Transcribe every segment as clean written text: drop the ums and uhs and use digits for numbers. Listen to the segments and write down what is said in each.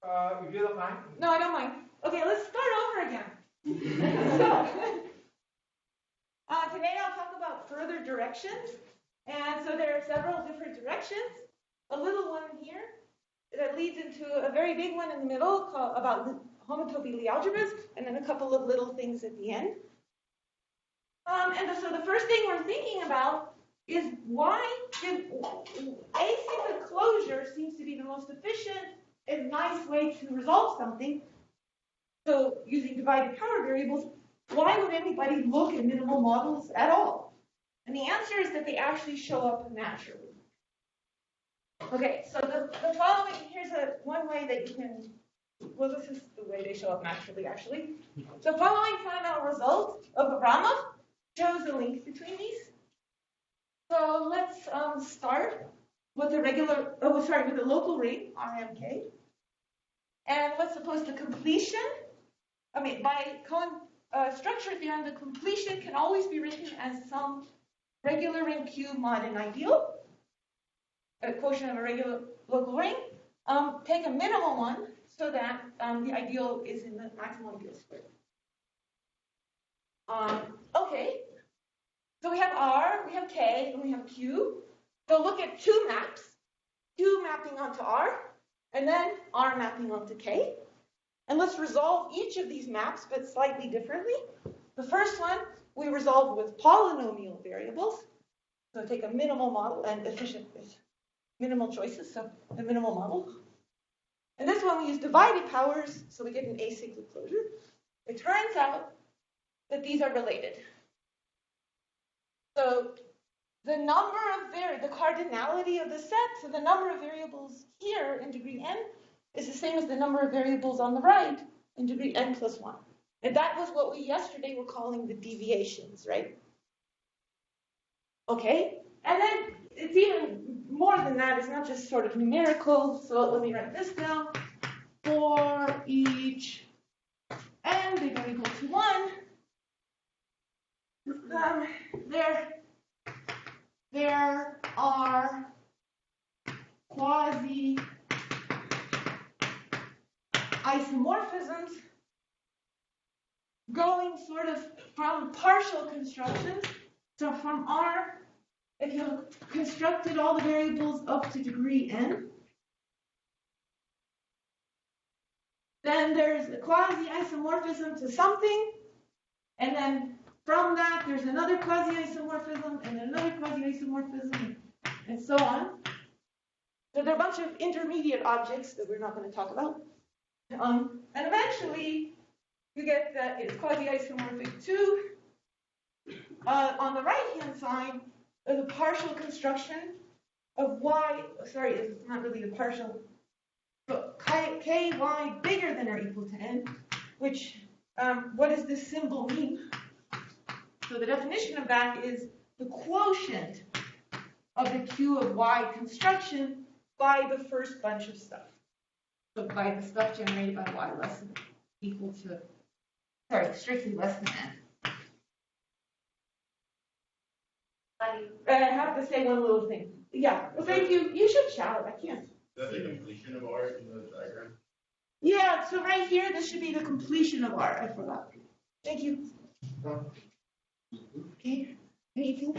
If you don't mind. No, I don't mind. Okay, let's start over again. Today I'll talk about further directions. And so there are several different directions. A little one here that leads into a very big one in the middle about homotopy algebras, and then a couple of little things at the end. And so the first thing we're thinking about is why acyclic closure seems to be the most efficient and nice way to resolve something. So using divided power variables, why would anybody look at minimal models at all? And the answer is that they actually show up naturally. Okay, so the following, here's one way that you can, well, this is the way they show up naturally, actually. The following fundamental result of a Rama shows a link between these. So let's start with the with the local ring, RMK. And let's suppose the completion, by structure theorem, the completion can always be written as some regular ring Q mod an ideal, a quotient of a regular local ring. Take a minimal one so that the ideal is in the maximal ideal square. Okay, so we have R, we have K, and we have Q. So look at two maps, Q mapping onto R, and then R mapping onto K. And let's resolve each of these maps, but slightly differently. The first one we resolve with polynomial variables. So take a minimal model and efficient with minimal choices, so the minimal model. And this one we use divided powers, so we get an acyclic closure. It turns out that these are related. So the number of the cardinality of the set, so the number of variables here in degree n is the same as the number of variables on the right in degree n plus 1. And that was what we yesterday were calling the deviations, right? Okay, and then it's even more than that. It's not just sort of numerical. So let me write this down. For each n bigger or equal to 1, there are quasi-isomorphisms going sort of from partial constructions. So from R, if you constructed all the variables up to degree n, then there's a quasi-isomorphism to something, and then from that there's another quasi-isomorphism and another quasi-isomorphism, and so on. So there are a bunch of intermediate objects that we're not going to talk about. And eventually you get that it's quasi-isomorphic to, on the right-hand side, the partial construction of y, sorry, it's not really the partial, but ky bigger than or equal to n, which, what does this symbol mean? So the definition of that is the quotient of the Q of y construction by the first bunch of stuff. So by the stuff generated by y less than equal to, sorry, strictly less than n. I have to say one little thing. Yeah, well, thank you. You should shout. I can't. That's the completion of R in the diagram? Yeah, so right here, this should be the completion of R. I forgot. Thank you. Okay, anything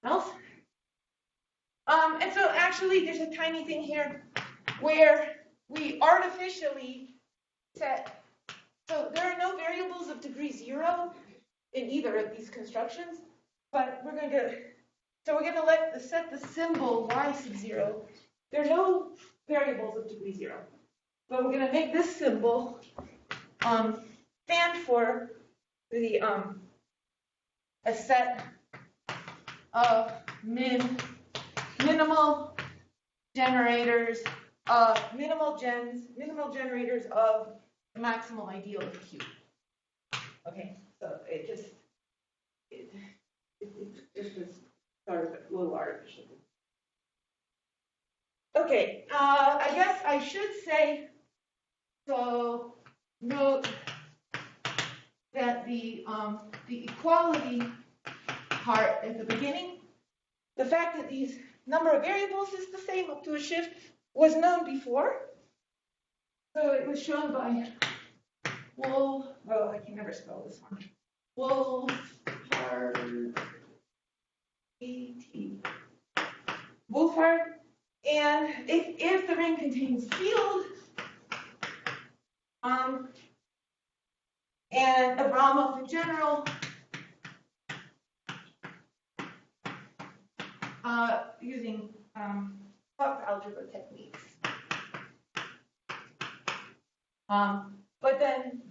else? And so actually, there's a tiny thing here where we artificially set, so there are no variables of degree 0 in either of these constructions, but we're going to set the symbol y sub 0. There are no variables of degree 0, but we're going to make this symbol stand for the a set of minimal generators of minimal generators of the maximal ideal of Q. Okay, so it just was sort of a little artificial. Okay, I guess I should say, so note that the equality part at the beginning, the fact that these number of variables is the same up to a shift was known before. So it was shown by I can never spell this one. Wolfhard, A-T. Wolfhard. And if the ring contains field, and Abramov in general, using algebra techniques. But then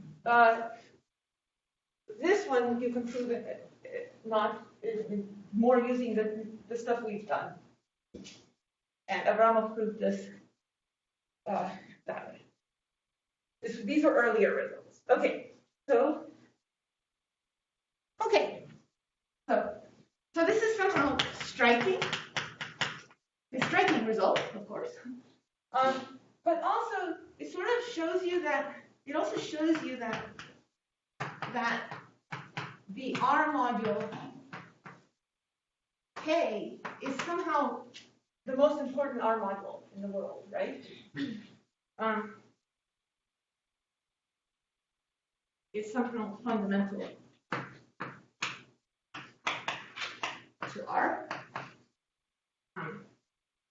this one you can prove it not more using the stuff we've done. And Abramov proved this that way. These are earlier results. Okay, so this is somehow striking. A striking result, of course. But also it sort of shows you that the R module K is somehow the most important R module in the world, right? It's somehow fundamental to R.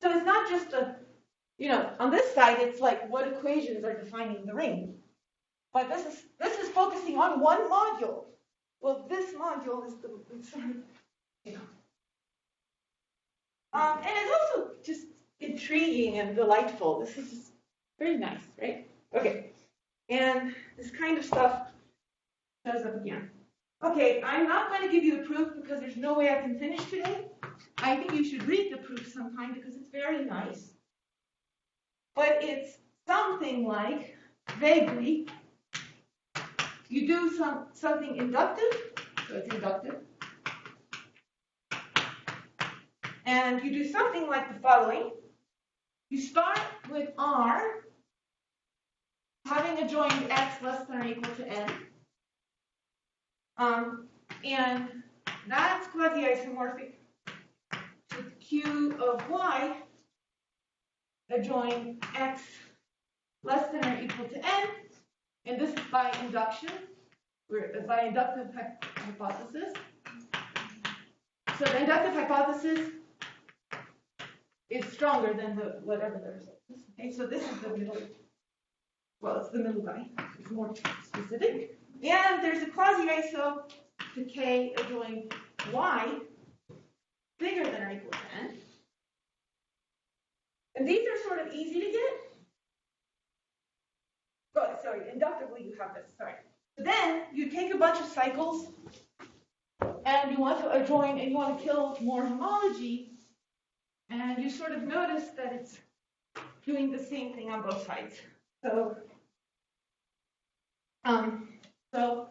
So it's not just on this side it's like what equations are defining the ring, but this is focusing on one module. Well, this module is and it's also just intriguing and delightful. This is very nice, right? Okay, and this kind of stuff shows up again. Okay, I'm not going to give you the proof because there's no way I can finish today. I think you should read the proof sometime because it's very nice. But it's something like, vaguely, you do something inductive, so it's inductive, and you do something like the following. You start with R having adjoined x less than or equal to n, and that's quasi-isomorphic to Q of y adjoin x less than or equal to n, and this is by induction, by inductive hypothesis. So the inductive hypothesis is stronger than whatever the result is. Okay, so this is the middle. Well, it's the middle guy. It's more specific. And there's a quasi-iso to K adjoin y bigger than or equal to n. And these are sort of easy to get. Oh, sorry, inductively you have this, sorry. Then you take a bunch of cycles and you want to adjoin and you want to kill more homology, and you sort of notice that it's doing the same thing on both sides. So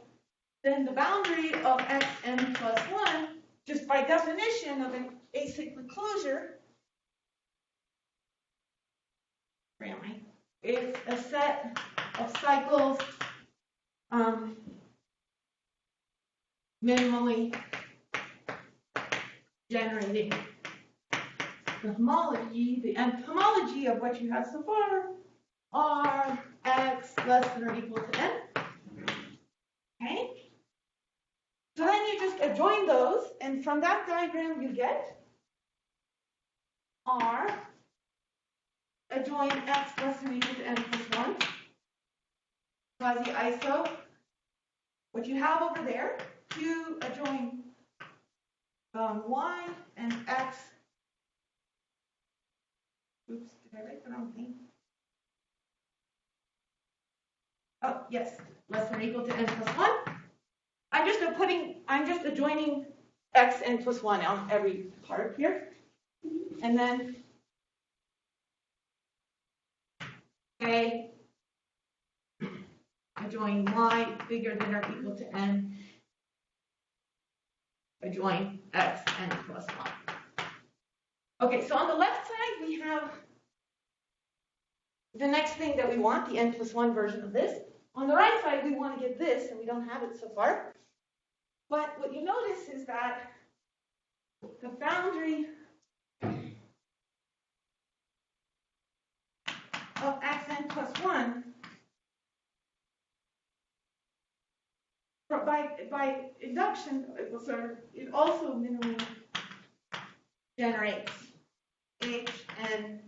then the boundary of xn plus 1, just by definition of an acyclic closure, where am I? Is a set of cycles minimally generating the homology, the nth homology of what you have so far, are x less than or equal to n. Okay? So then you just adjoin those, and from that diagram you get R adjoin x less than or equal to n plus 1, quasi-iso, what you have over there, Q adjoin y and x. Oops, did I write the wrong thing? Oh, yes, less than or equal to n plus 1. I'm just adjoining x n plus 1 on every part here. And then A adjoin y bigger than or equal to n, adjoin x n plus 1. Okay, so on the left side we have the next thing that we want, the n plus 1 version of this. On the right side we want to get this, and we don't have it so far. But what you notice is that the boundary of xn plus 1 by induction, it also minimally generates h and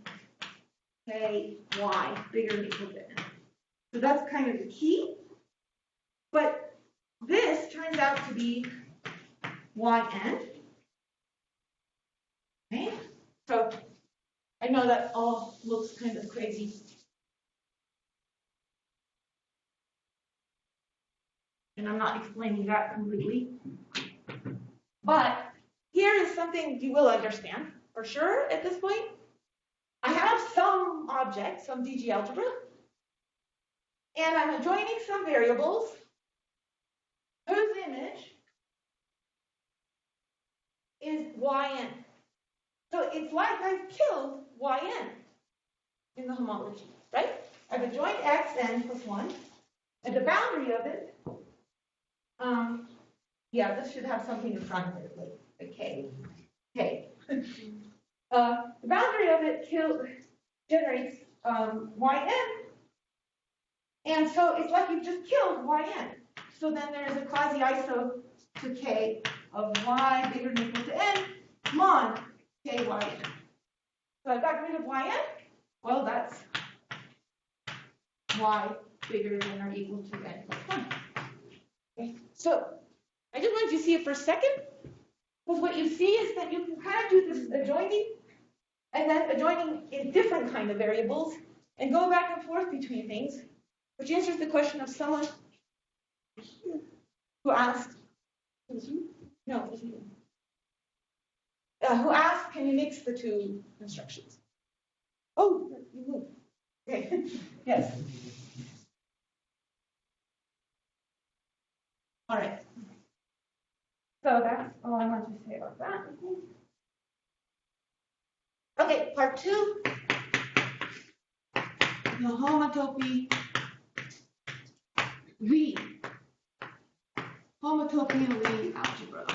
k y bigger than or equal to n. So that's kind of the key. But this turns out to be yn. Okay? So I know that all looks kind of crazy. And I'm not explaining that completely. But here is something you will understand for sure at this point. I have some object, some DG algebra, and I'm adjoining some variables whose image is yn. So it's like I've killed yn in the homology, right? I've adjoined xn plus 1, and the boundary of it, yeah, this should have something in front of it, like a k. The boundary of it generates yn, and so it's like you've just killed yn. So then there's a quasi-iso to k of y bigger than or equal to n mod k yn. So I've got rid of yn. Well, that's y bigger than or equal to n plus 1. Okay. So I just wanted you to see it for a second, because what you see is that you can kind of do this adjoining, and then adjoining in different kind of variables, and go back and forth between things, which answers the question of someone who asked, who asked, can you mix the two instructions? Oh, you moved. Okay, yes. All right. So that's all I want to say about that. Okay, part 2. The homotopy Lie. Homotopy Lie algebra.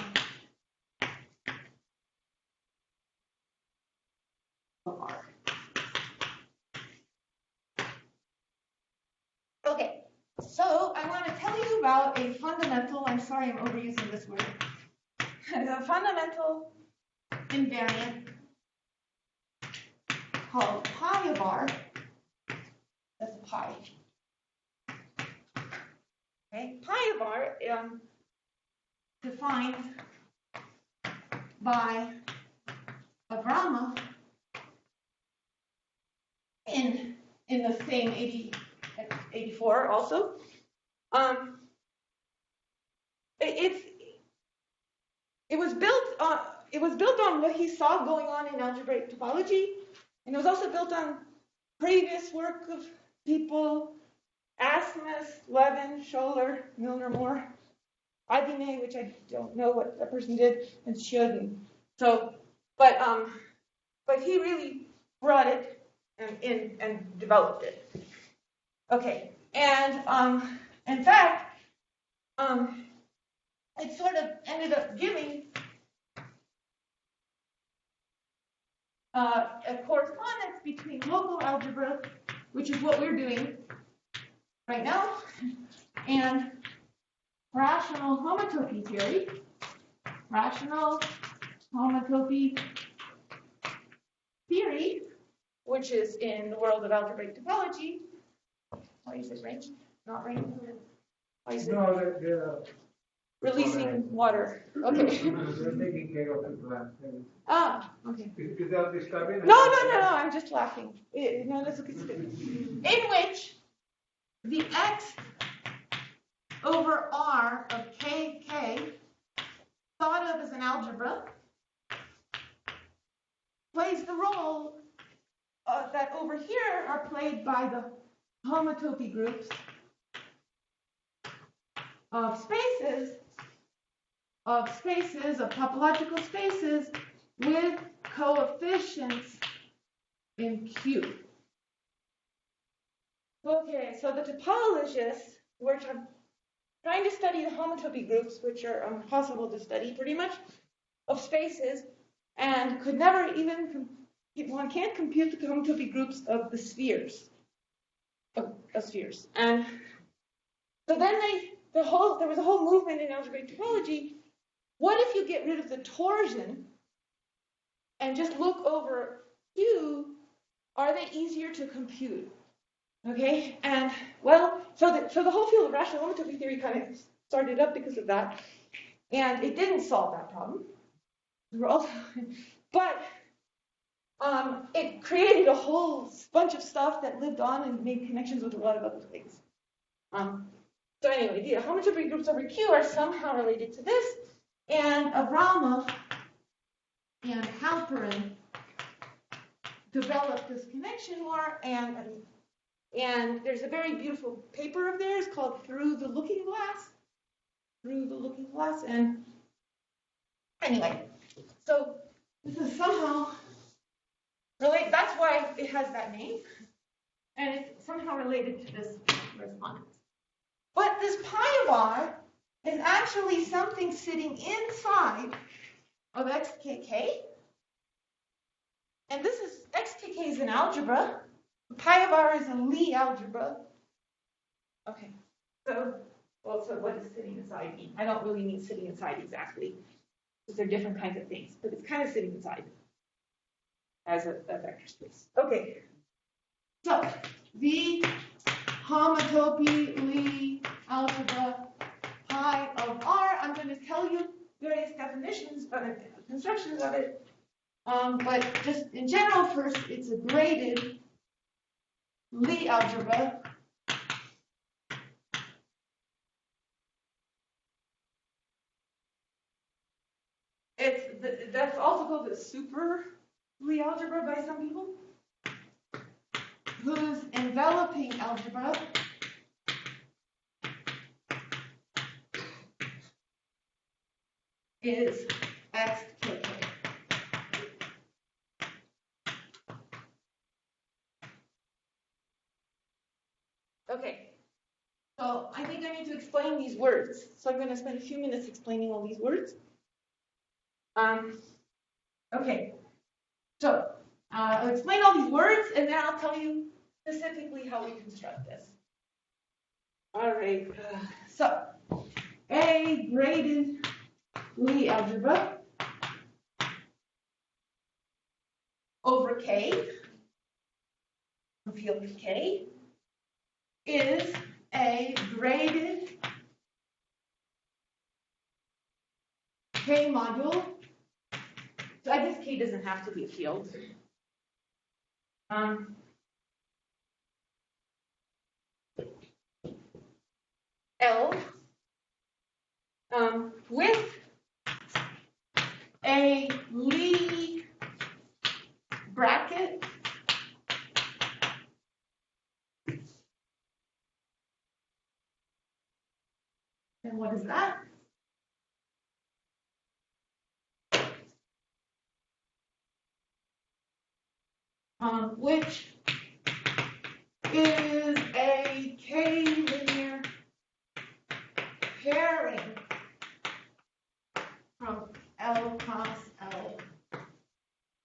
Okay, so I want to tell you about a fundamental, I'm sorry I'm overusing this word, a fundamental invariant called pi of r. That's pi. Okay, pi of r defined by Avrama in the same 84 also. It was built on what he saw going on in algebraic topology, and it was also built on previous work of people, Asmus, Levin, Scholler, Milner, Moore, Adine, which I don't know what that person did, and Schjöden. So, but he really brought it in and developed it. Okay, and in fact, it sort of ended up giving a correspondence between local algebra, which is what we're doing right now, and rational homotopy theory. Rational homotopy theory, which is in the world of algebraic topology. Why is it raining? Not raining? Why is it? No, releasing water. Okay. they're taking care of the plant. Ah, okay. Is that disturbing? No, I'm just laughing. No, that's okay. In which the x over r of kk, thought of as an algebra, plays the role that over here are played by the homotopy groups of spaces, of topological spaces with coefficients in Q. Okay, so the topologists were trying to study the homotopy groups, which are impossible to study pretty much, of spaces, and could never even, one can't compute the homotopy groups of the spheres, of spheres. And so then there was a whole movement in algebraic topology. What if you get rid of the torsion and just look over Q? Are they easier to compute? Okay, and well, so the whole field of rational homotopy theory kind of started up because of that, and it didn't solve that problem. But it created a whole bunch of stuff that lived on and made connections with a lot of other things. So anyway, the homotopy groups over Q are somehow related to this, and Avrama and Halperin developed this connection more, and there's a very beautiful paper of theirs called Through the Looking Glass. Through the Looking Glass, and anyway, so this is somehow related. That's why it has that name, and it's somehow related to this correspondence. But this pi of r is actually something sitting inside of xkk, and this is xkk is an algebra. Pi of r is a Lie algebra. Okay, so what does sitting inside mean? I don't really mean sitting inside exactly, because they're different kinds of things, but it's kind of sitting inside as a vector space. Okay, so the homotopy Lie algebra pi of r, I'm going to tell you various definitions, constructions of it, but just in general first, it's a graded Lie algebra that's also called the super Lie algebra by some people, whose enveloping algebra is xkk. Okay, so I think I need to explain these words. So I'm going to spend a few minutes explaining all these words. Okay, so I'll explain all these words, and then I'll tell you specifically how we construct this. All right, so a graded Lie algebra over K, the field of K, is a graded K module. So I guess K doesn't have to be a field. L with a Lie bracket and what is that? Which is a K-linear pairing from L cross L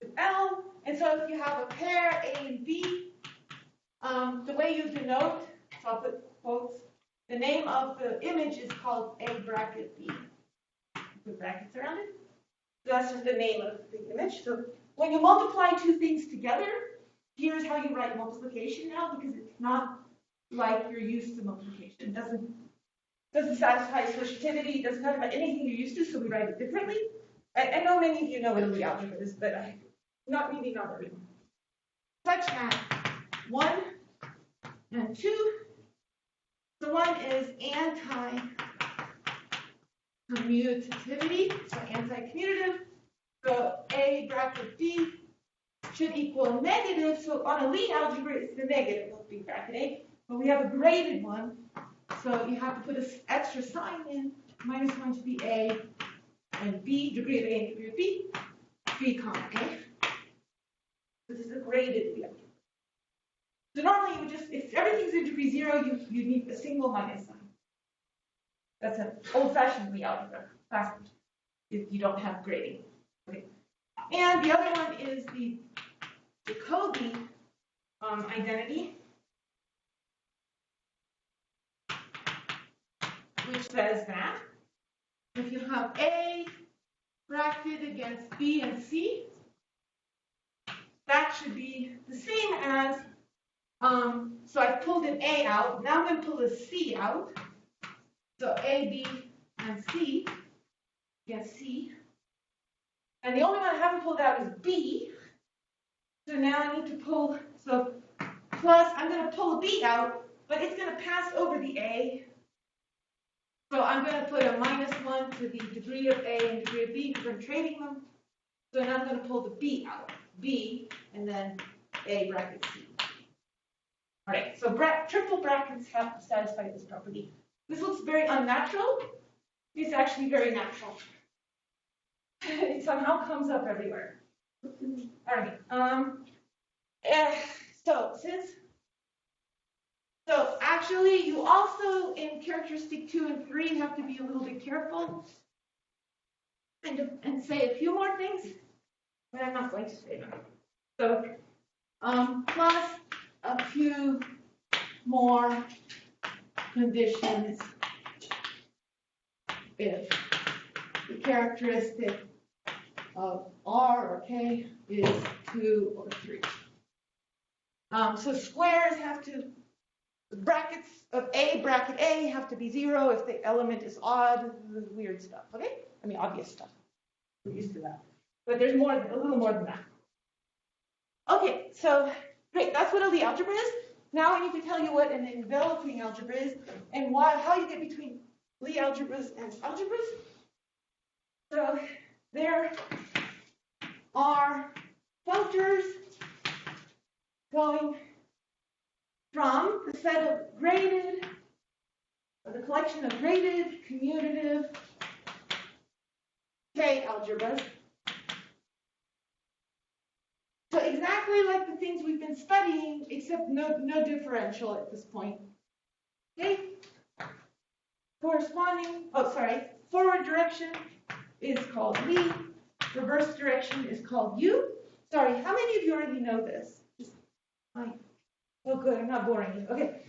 to L. And so if you have a pair A and B, the way you denote, so I'll put quotes, the name of the image is called A bracket B. Put brackets around it. So that's just the name of the image. So when you multiply two things together, here's how you write multiplication now, because it's not like you're used to multiplication. It doesn't satisfy associativity, doesn't talk about anything you're used to, so we write it differently. I know many of you know what a Lie algebra is, but not everyone. Such that 1 and 2. So 1 is anti-commutativity, so anti-commutative. So A bracket B should equal negative. So on a Lie algebra, it's the negative of B bracket A. But we have a graded one, so you have to put an extra sign in. -1 to be A, and B, degree of A and degree of B, 3 comma A. This is a graded Lie algebra. So normally you would just, if everything's in degree 0, you need a single minus sign. That's an old-fashioned Lie algebra, fast if you don't have grading. Okay. And the other one is the Jacobi identity, which says that if you have A bracketed against B and C, that should be the same as, so I pulled an A out. Now I'm going to pull a C out. So A, B, and C against C. And the only one I haven't pulled out is B. So now I need to pull, so plus, I'm going to pull a B out, but it's going to pass over the A. So I'm going to put a -1 to the degree of A and degree of B because I'm trading them. So now I'm going to pull the B out. B, and then A bracket C. All right, so triple brackets have to satisfy this property. This looks very unnatural. It's actually very natural. It somehow comes up everywhere. All right. So actually, you also in characteristic 2 and 3 have to be a little bit careful and say a few more things, but I'm not going to say them. So plus a few more conditions if the characteristic of R or K is 2 or 3. So squares have to, the brackets of A, bracket A have to be 0 if the element is odd, weird stuff, okay? I mean, obvious stuff. We're used to that. But there's more, a little more than that. Okay, so great, that's what a Lie algebra is. Now I need to tell you what an enveloping algebra is and how you get between Lie algebras and algebras. So there are functors going from the set of graded, or the collection of graded, commutative K algebras. So exactly like the things we've been studying, except no differential at this point. Okay? Forward direction is called Lie. Reverse direction is called U. Sorry, how many of you already know this? Oh, good, I'm not boring you. Okay.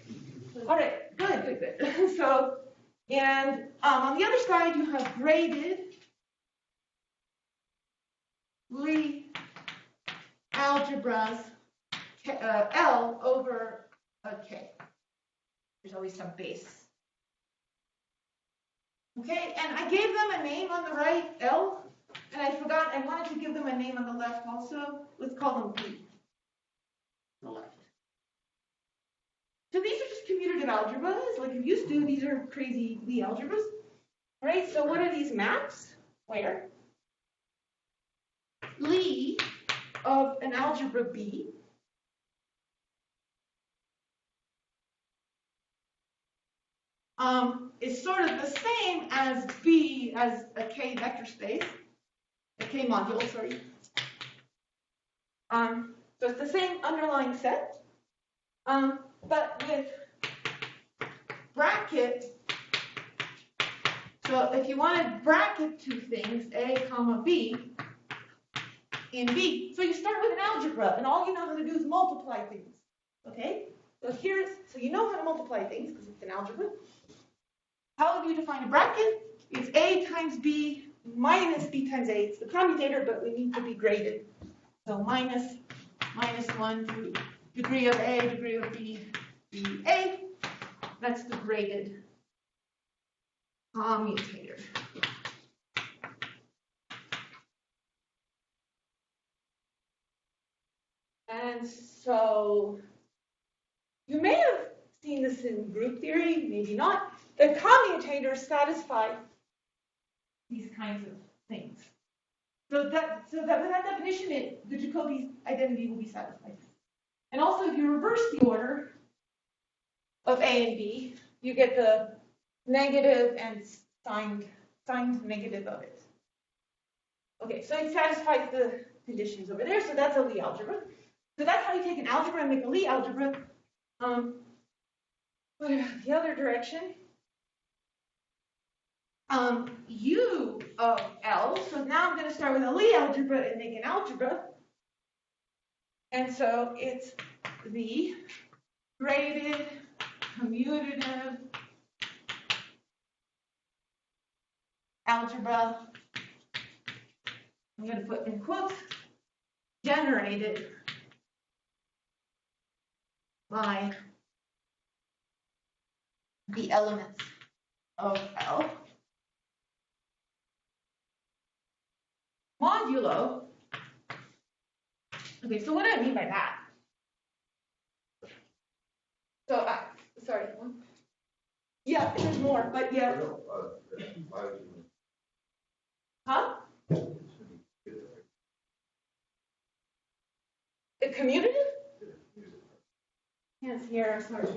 All right, good. So, and on the other side, you have graded Lie algebras, L over a K. There's always some base. Okay, and I gave them a name on the right, L, and I forgot, I wanted to give them a name on the left also. Let's call them B. On the left. So these are just commutative algebras, like you used to. These are crazy Lie algebras. All right, so what are these maps? Where Lie of an algebra B is sort of the same as B as a K vector space, a K module, sorry. So it's the same underlying set, but with bracket. So if you want to bracket two things, A, comma, B, in B, so you start with an algebra, and all you know how to do is multiply things, okay? So you know how to multiply things, because it's an algebra. How do you define a bracket? It's A times B minus B times A. It's the commutator, but we need to be graded. So minus 1 to degree of A, degree of B, A. That's the graded commutator. And so you may have seen this in group theory, maybe not. The commutators satisfy these kinds of things. So that with that definition, the Jacobi's identity will be satisfied. And also, if you reverse the order of A and B, you get the negative and signed negative of it. Okay, so it satisfies the conditions over there. So that's a Lie algebra. So that's how you take an algebra and make a Lie algebra. What about the other direction? U of L. So now I'm going to start with a Lie algebra and make an algebra. And so it's the graded commutative algebra, I'm going to put in quotes, generated by the elements of L modulo. Okay, so what do I mean by that? So, sorry. Yeah, there's more, but yeah. Huh? The commutative? Yes, here, sorry.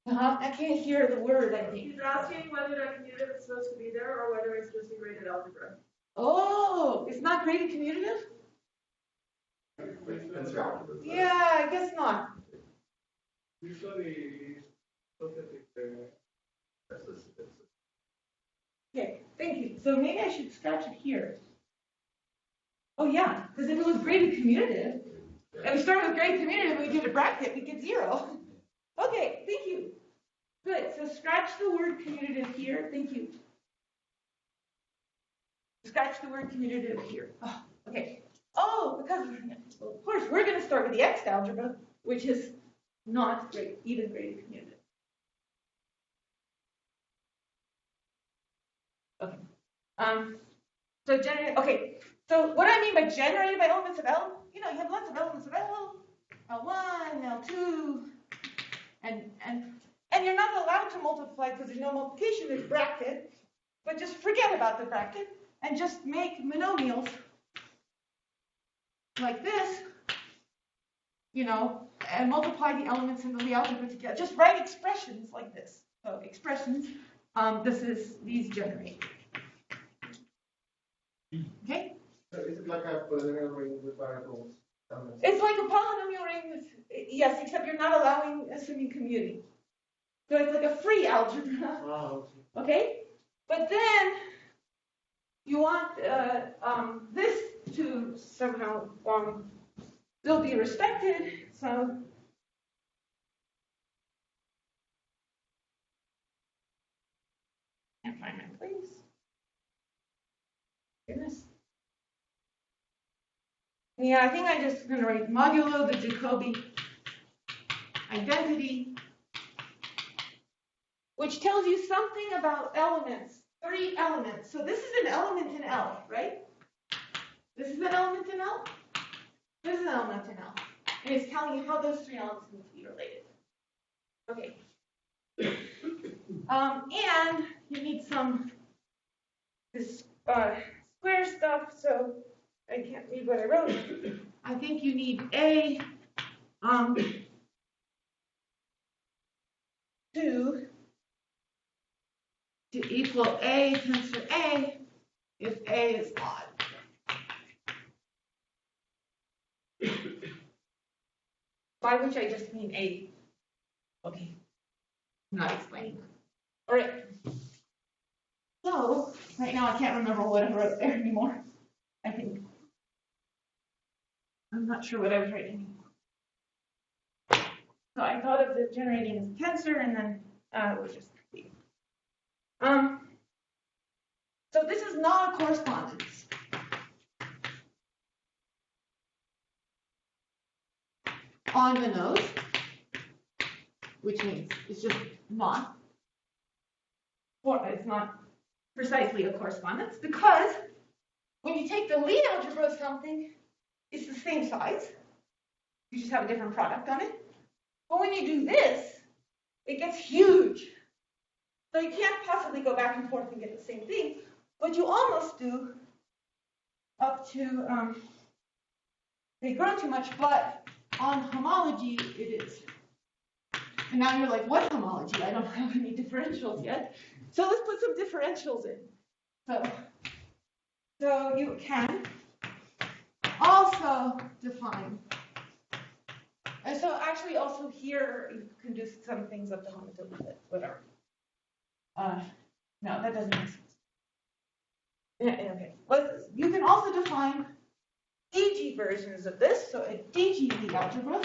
I can't hear the word, I think. He's asking whether that commutative is supposed to be there or whether it's just a graded algebra. Oh, it's not graded commutative? Yeah, I guess not. Usually, Okay, thank you. So maybe I should scratch it here. Oh yeah, because if it was graded commutative, and we start with graded commutative and we get a bracket, we get 0. Okay, thank you. Good, so scratch the word commutative here. Thank you. Scratch the word commutative here. Oh, okay. Oh, because, well, of course, we're going to start with the X algebra, which is not even graded commutative. Okay. So generated. Okay. So what do I mean by generated by elements of L? You know, you have lots of elements of L, L1, L2, and you're not allowed to multiply because there's no multiplication. There's bracket, but just forget about the bracket and just make monomials like this. You know, and multiply the elements in the algebra together. Just write expressions like this. So expressions. These generate. Okay? so is it like a polynomial ring with variables? It's like a polynomial ring, yes, except you're not allowing assuming commuting. So it's like a free algebra, Oh, okay? But then you want this to somehow still be respected. So can't find my place. Goodness. Yeah, I think I'm just going to write modulo the Jacobi identity, which tells you something about elements, 3 elements. So this is an element in L, right? This is an element in L. This is an element in L. And it's telling you how those 3 elements need to be related. Okay. And you need this square stuff, so I can't read what I wrote. I think you need A to equal A tensor A if A is odd. By which I just mean A. Okay. I'm not explaining. All right. So, right now I can't remember what I wrote there anymore. I think. I'm not sure what I was writing anymore. So I thought of the generating as a tensor, and then we'll just leave. So this is not a correspondence. On the nose, which means it's just not, or it's not precisely a correspondence, because when you take the Lie algebra of something, it's the same size. You just have a different product on it. But when you do this, it gets huge. So you can't possibly go back and forth and get the same thing, but you almost do up to, they grow too much, but on homology it is. And now you're like, what homology? I don't have any differentials yet. So let's put some differentials in. So you can also define. And so actually also here you can do some things up to homotopy, but whatever. No, that doesn't make sense. Yeah, okay. But you can also define DG versions of this. So a DG Lie algebra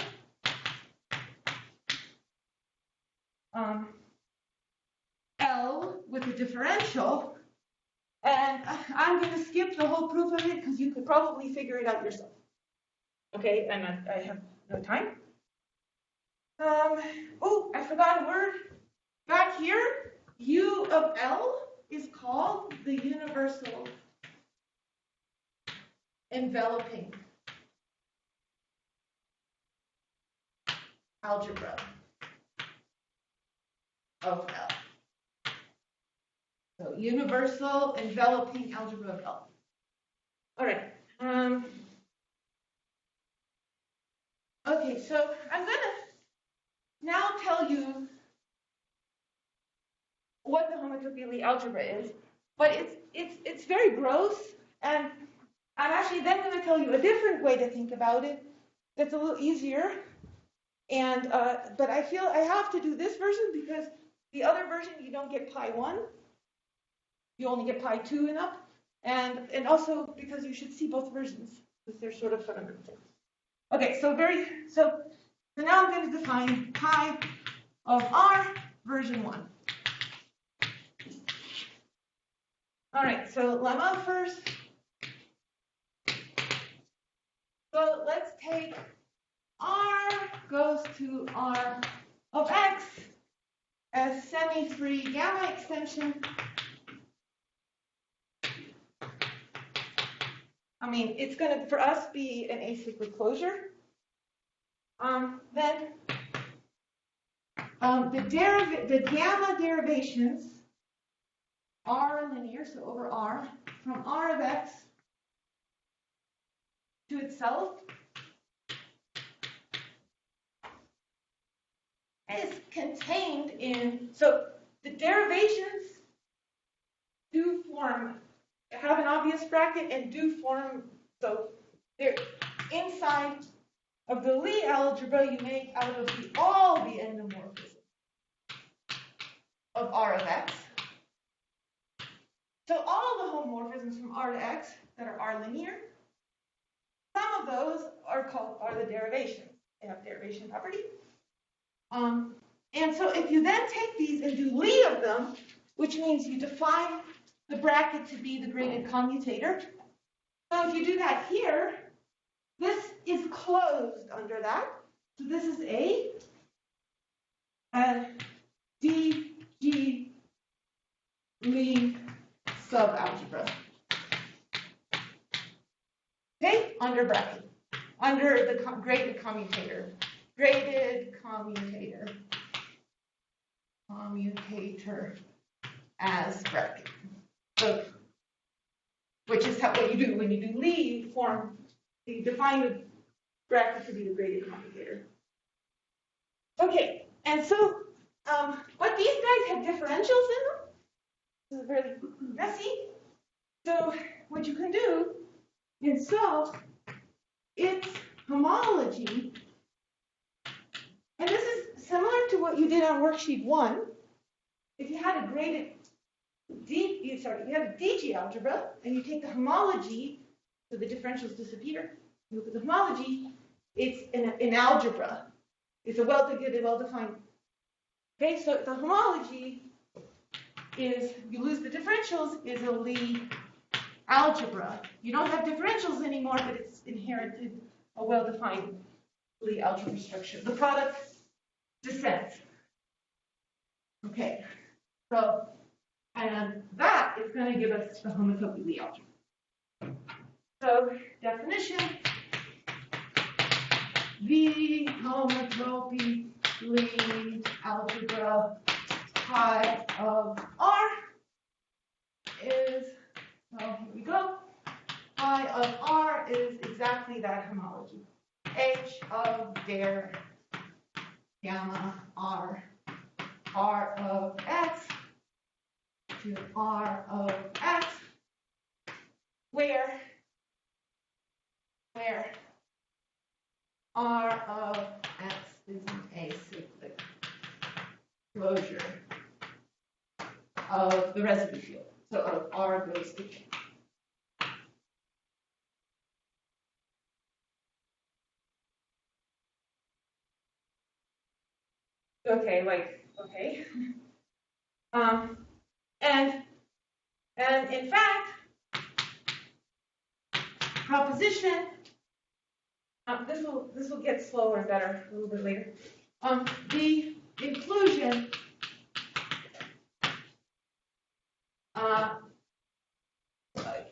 L with a differential, and I'm going to skip the whole proof of it because you could probably figure it out yourself. Okay, and I have no time. Oh, I forgot a word. Back here, U of L is called the universal enveloping algebra of L. So universal enveloping algebra of L. All right. Okay, so I'm going to now tell you what the homotopy algebra is, but it's very gross, and I'm actually then going to tell you a different way to think about it that's a little easier. And but I feel I have to do this version because the other version you don't get pi 1, you only get pi 2 and up, and also because you should see both versions because they're sort of fundamental. Okay, so now I'm going to define pi of R version 1. All right, so lemma first. So let's take R goes to R of X as semi-free gamma extension. I mean, it's going to, for us, be an acyclic closure. Then the gamma derivations are linear, so over R, from R of X to itself is contained in, so the derivations do form, have an obvious bracket and do form, so they're inside of the Lie algebra you make out of all the endomorphisms of R of X. So all the homomorphisms from R to X that are R linear, some of those are the derivations. They have derivation property. And so if you then take these and do Lie of them, which means you define the bracket to be the graded commutator. So if you do that here, this is closed under that. So this is a D, G, Lie subalgebra. Okay, under bracket, under the graded commutator. Graded commutator. Commutator as bracket. So, which is what you do when you do Lie, you define the bracket to be the graded commutator. Okay, and so what these guys have differentials in them. This is really messy. So what you can do is solve its homology. And this is similar to what you did on worksheet 1. If you had a graded you have a DG algebra, and you take the homology, so the differentials disappear. You look at the homology, it's an algebra. It's a well-defined. Okay, so the homology is, you lose the differentials, is a Lie algebra. You don't have differentials anymore, but it's inherited a well-defined Lie algebra structure. The product descends. Okay, so, and that is going to give us the homotopy Lie algebra. So, definition, the homotopy Lie algebra pi of R is, well, here we go, pi of R is exactly that homology. H of der gamma R, R of X to R of X, where R of X is an acyclic closure of the residue field. So of R goes to K. Okay, okay? And in fact, proposition, this will get slower and better a little bit later. The inclusion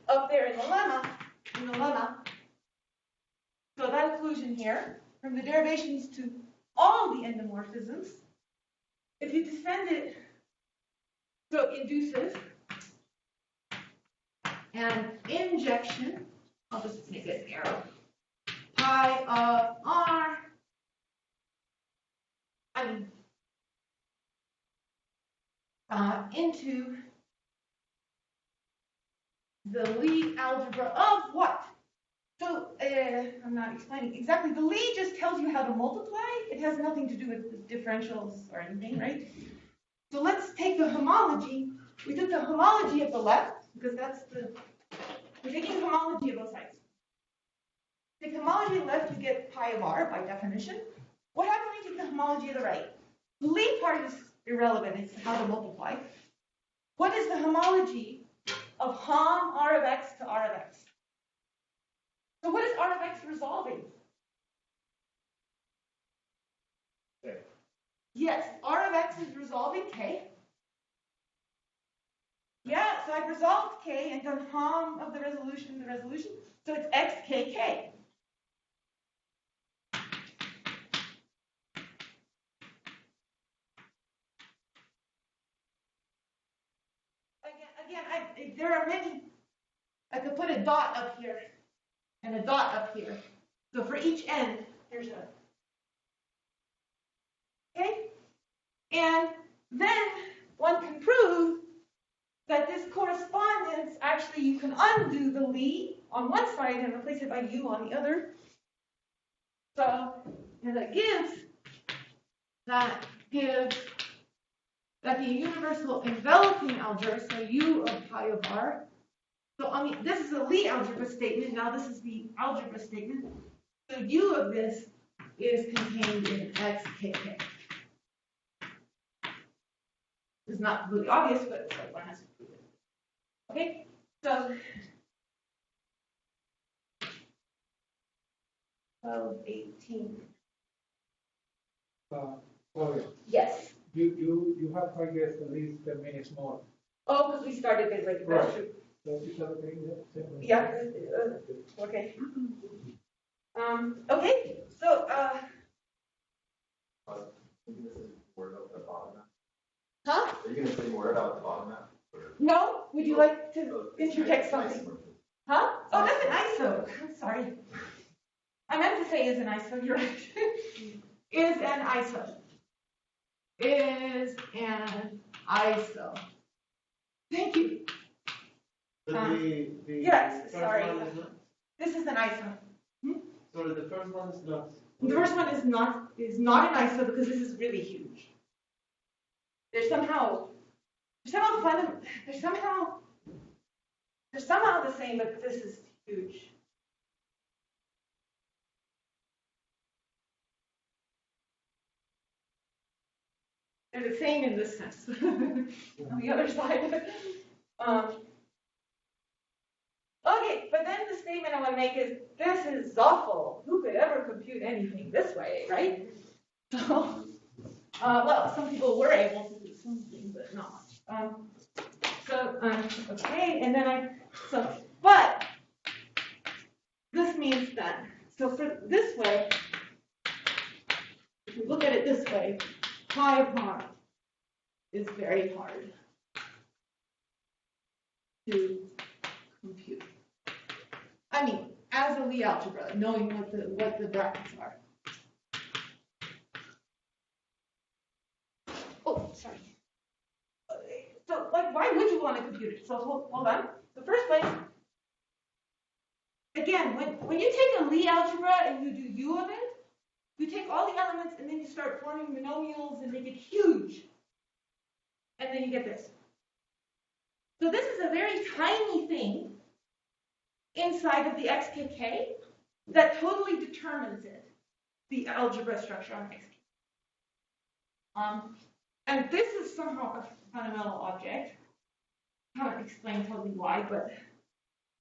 up there in the lemma, so that inclusion here, from the derivations to all the endomorphisms, if you descend it, so induces an injection, I'll just make it an arrow, pi of r, into the Lie algebra of what? So, I'm not explaining exactly. The Lie just tells you how to multiply. It has nothing to do with differentials or anything, right? So let's take the homology. We took the homology of the left, because we're taking the homology of both sides. Take the homology of the left, you get pi of r by definition. What happens when you take the homology of the right? The Lie part is irrelevant. It's how to multiply. What is the homology of hom r of x to r of x? So what is r of x resolving? K. Yes, r of x is resolving k. Yeah, so I've resolved k and done hom of the resolution, so it's xkk. Again, there are many. I could put a dot up here and a dot up here. So for each end, there's a. Okay? And then one can prove that this correspondence, actually you can undo the Lie on one side and replace it by u on the other. So, and that gives that the universal enveloping algebra, so u of pi of r. So I mean, this is a Lie algebra statement. Now this is the algebra statement. So u of this is contained in xkk. It's not really obvious, but it's like one has to prove it. Okay, so 12:18. Sorry, Yes. you have, I guess, at least 10 minutes more. Oh, because we started it late. That's true. So is that okay? Yeah. Okay. Okay. So. Word out the bottom map. Huh? Are you going to say word out the bottom map? No. Would you like to interject something? Huh? Oh, that's an ISO. I'm sorry. I meant to say is an ISO. You're right. Is an ISO. Is an ISO. Thank you. The Yes, first sorry. one is not? This is an ISO. Sorry, the first one is not. The first one is not an ISO because this is really huge. They're somehow the same, but this is huge. They're the same in this sense. On the other side. Okay, but then the statement I want to make is, this is awful. Who could ever compute anything this way, right? So, well, some people were able to do something, but not much. Okay, and then but this means that, so for this way, if you look at it this way, pi of r is very hard to compute. I mean, as a Lie algebra, knowing what the brackets are. Oh, sorry. So, like, why would you want to compute it? So, hold on. The first place, again, when you take a Lie algebra and you do u of it, you take all the elements and then you start forming monomials and make it huge. And then you get this. So this is a very tiny thing inside of the xkk that totally determines it, the algebra structure on xk. and this is somehow a fundamental object. I can't explain totally why, but,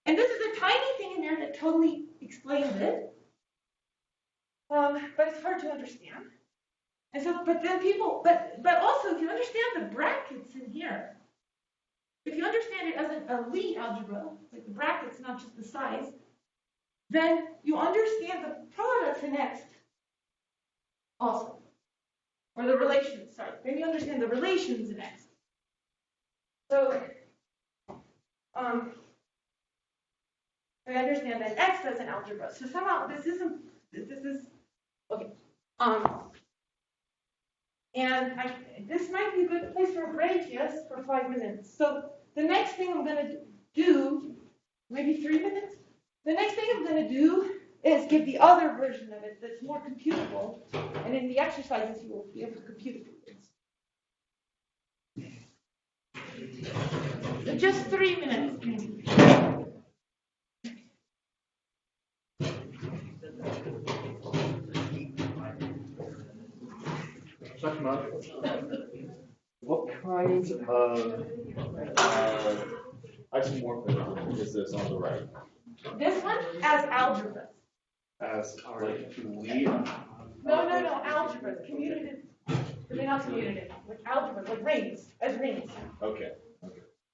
and this is a tiny thing in there that totally explains it. But it's hard to understand. And so, but then people, but also if you understand the brackets in here, if you understand it as a Lie algebra, like the brackets, not just the size, then you understand the products in X also. Or the relations, sorry. Then you understand the relations in X. So, I understand that X as an algebra. So somehow this is, okay. And this might be a good place for a break, yes, for 5 minutes. So the next thing I'm going to do, maybe 3 minutes? The next thing I'm going to do is give the other version of it that's more computable. And in the exercises, you will be able to compute it. So just 3 minutes. What kind of isomorphism is this on the right? This one as algebras. As like Lie? No, algebras. Commutative. They're not commutative. Like algebras, like rings, as rings. Okay.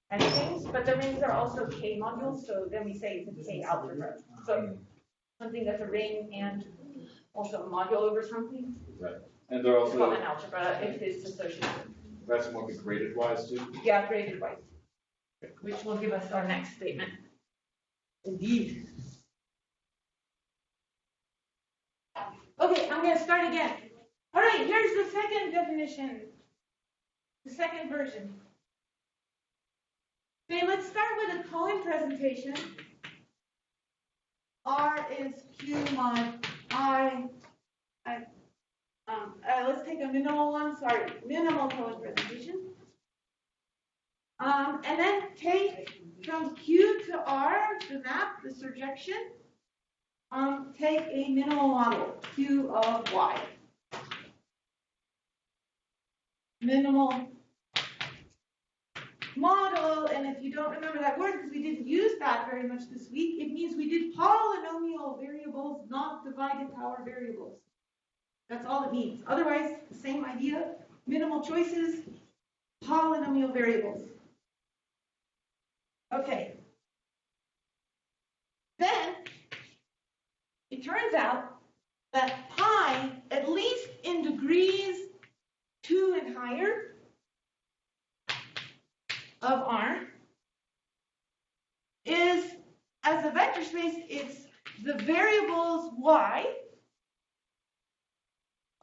And rings, but the rings are also K modules, so then we say it's a K algebra. So something that's a ring and also a module over something. Right. And they're It's called also an algebra if it's associated. isomorphic graded wise too? Yeah, graded wise, which will give us our next statement. Indeed. Okay, I'm going to start again. All right, here's the second definition, the second version. Okay, let's start with a Cohen presentation. R is Q mod I. Let's take a minimal one. Sorry, minimal Cohen presentation. And then take from Q to R, the map, the surjection. Take a minimal model, Q of Y. Minimal model, and if you don't remember that word because we didn't use that very much this week, it means we did polynomial variables, not divided power variables. That's all it means. Otherwise, the same idea, minimal choices, polynomial variables. Okay. Then, it turns out that pi, at least in degrees 2 and higher of R, is, as a vector space, it's the variables y.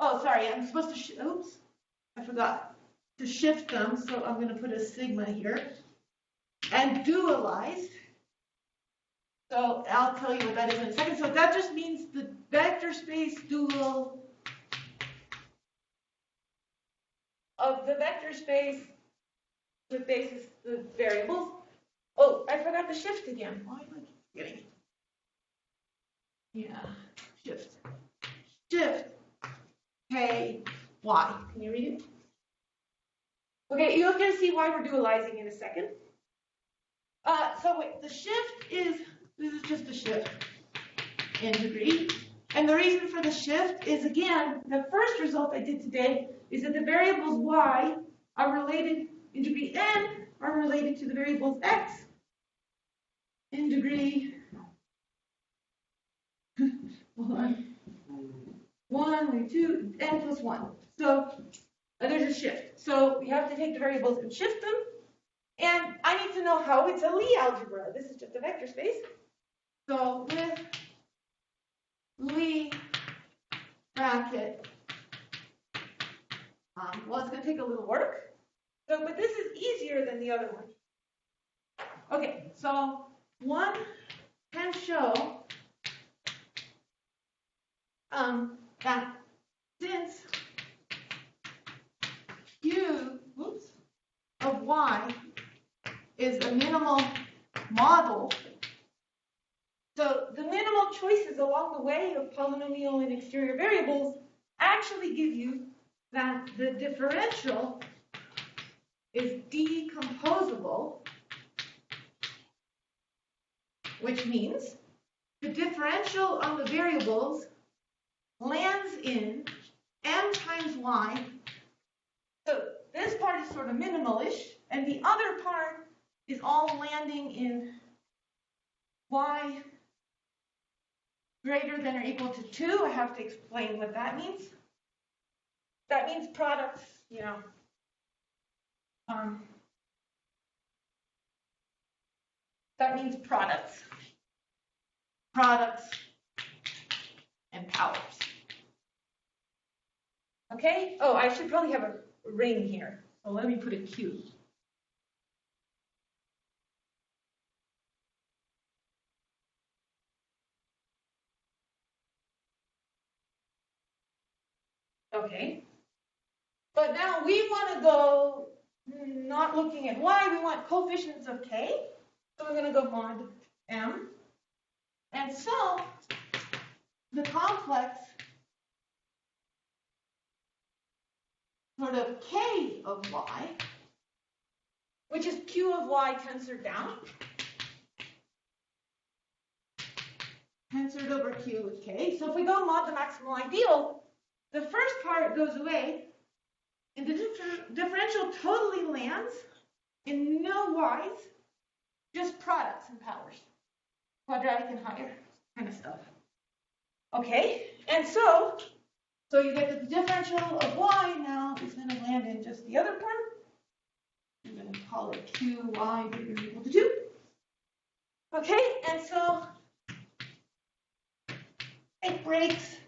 Oh, sorry, I'm supposed to, oops, I forgot to shift them, so I'm going to put a sigma here. And dualized. So I'll tell you what that is in a second. So that just means the vector space dual of the vector space with basis the variables. Oh, I forgot to shift again. Why am I getting it? Yeah, shift. Shift. K, Y. Can you read it? Okay, you're going to see why we're dualizing in a second. So wait, the shift is, this is just a shift in degree. And the reason for the shift is, again, the first result I did today is that the variables y are related in degree n are related to the variables x in degree 1, 2, n plus 1. So there's a shift. So we have to take the variables and shift them. And I need to know how it's a Lie algebra. This is just a vector space. So with Lie bracket, well, it's going to take a little work. So, but this is easier than the other one. Okay, so one can show that since Q, of Y is a minimal model, so the minimal choices along the way of polynomial and exterior variables actually give you that the differential is decomposable, which means the differential of the variables lands in m times y. So this part is sort of minimalish, and the other part is all landing in y greater than or equal to 2. I have to explain what that means. That means products, you know. That means products and powers. Okay? Oh, I should probably have a ring here. So let me put a Q. Okay. But now we want to go, not looking at y, we want coefficients of k. So we're going to go mod m. And so the complex sort of k of y, which is q of y tensored down, tensored over q with k. So if we go mod the maximal ideal, the first part goes away, and the differential totally lands in no y's, just products and powers, quadratic and higher kind of stuff. Okay, and so you get that the differential of y now is going to land in just the other part. I'm going to call it qy bigger than or equal to 2. Okay, and so it breaks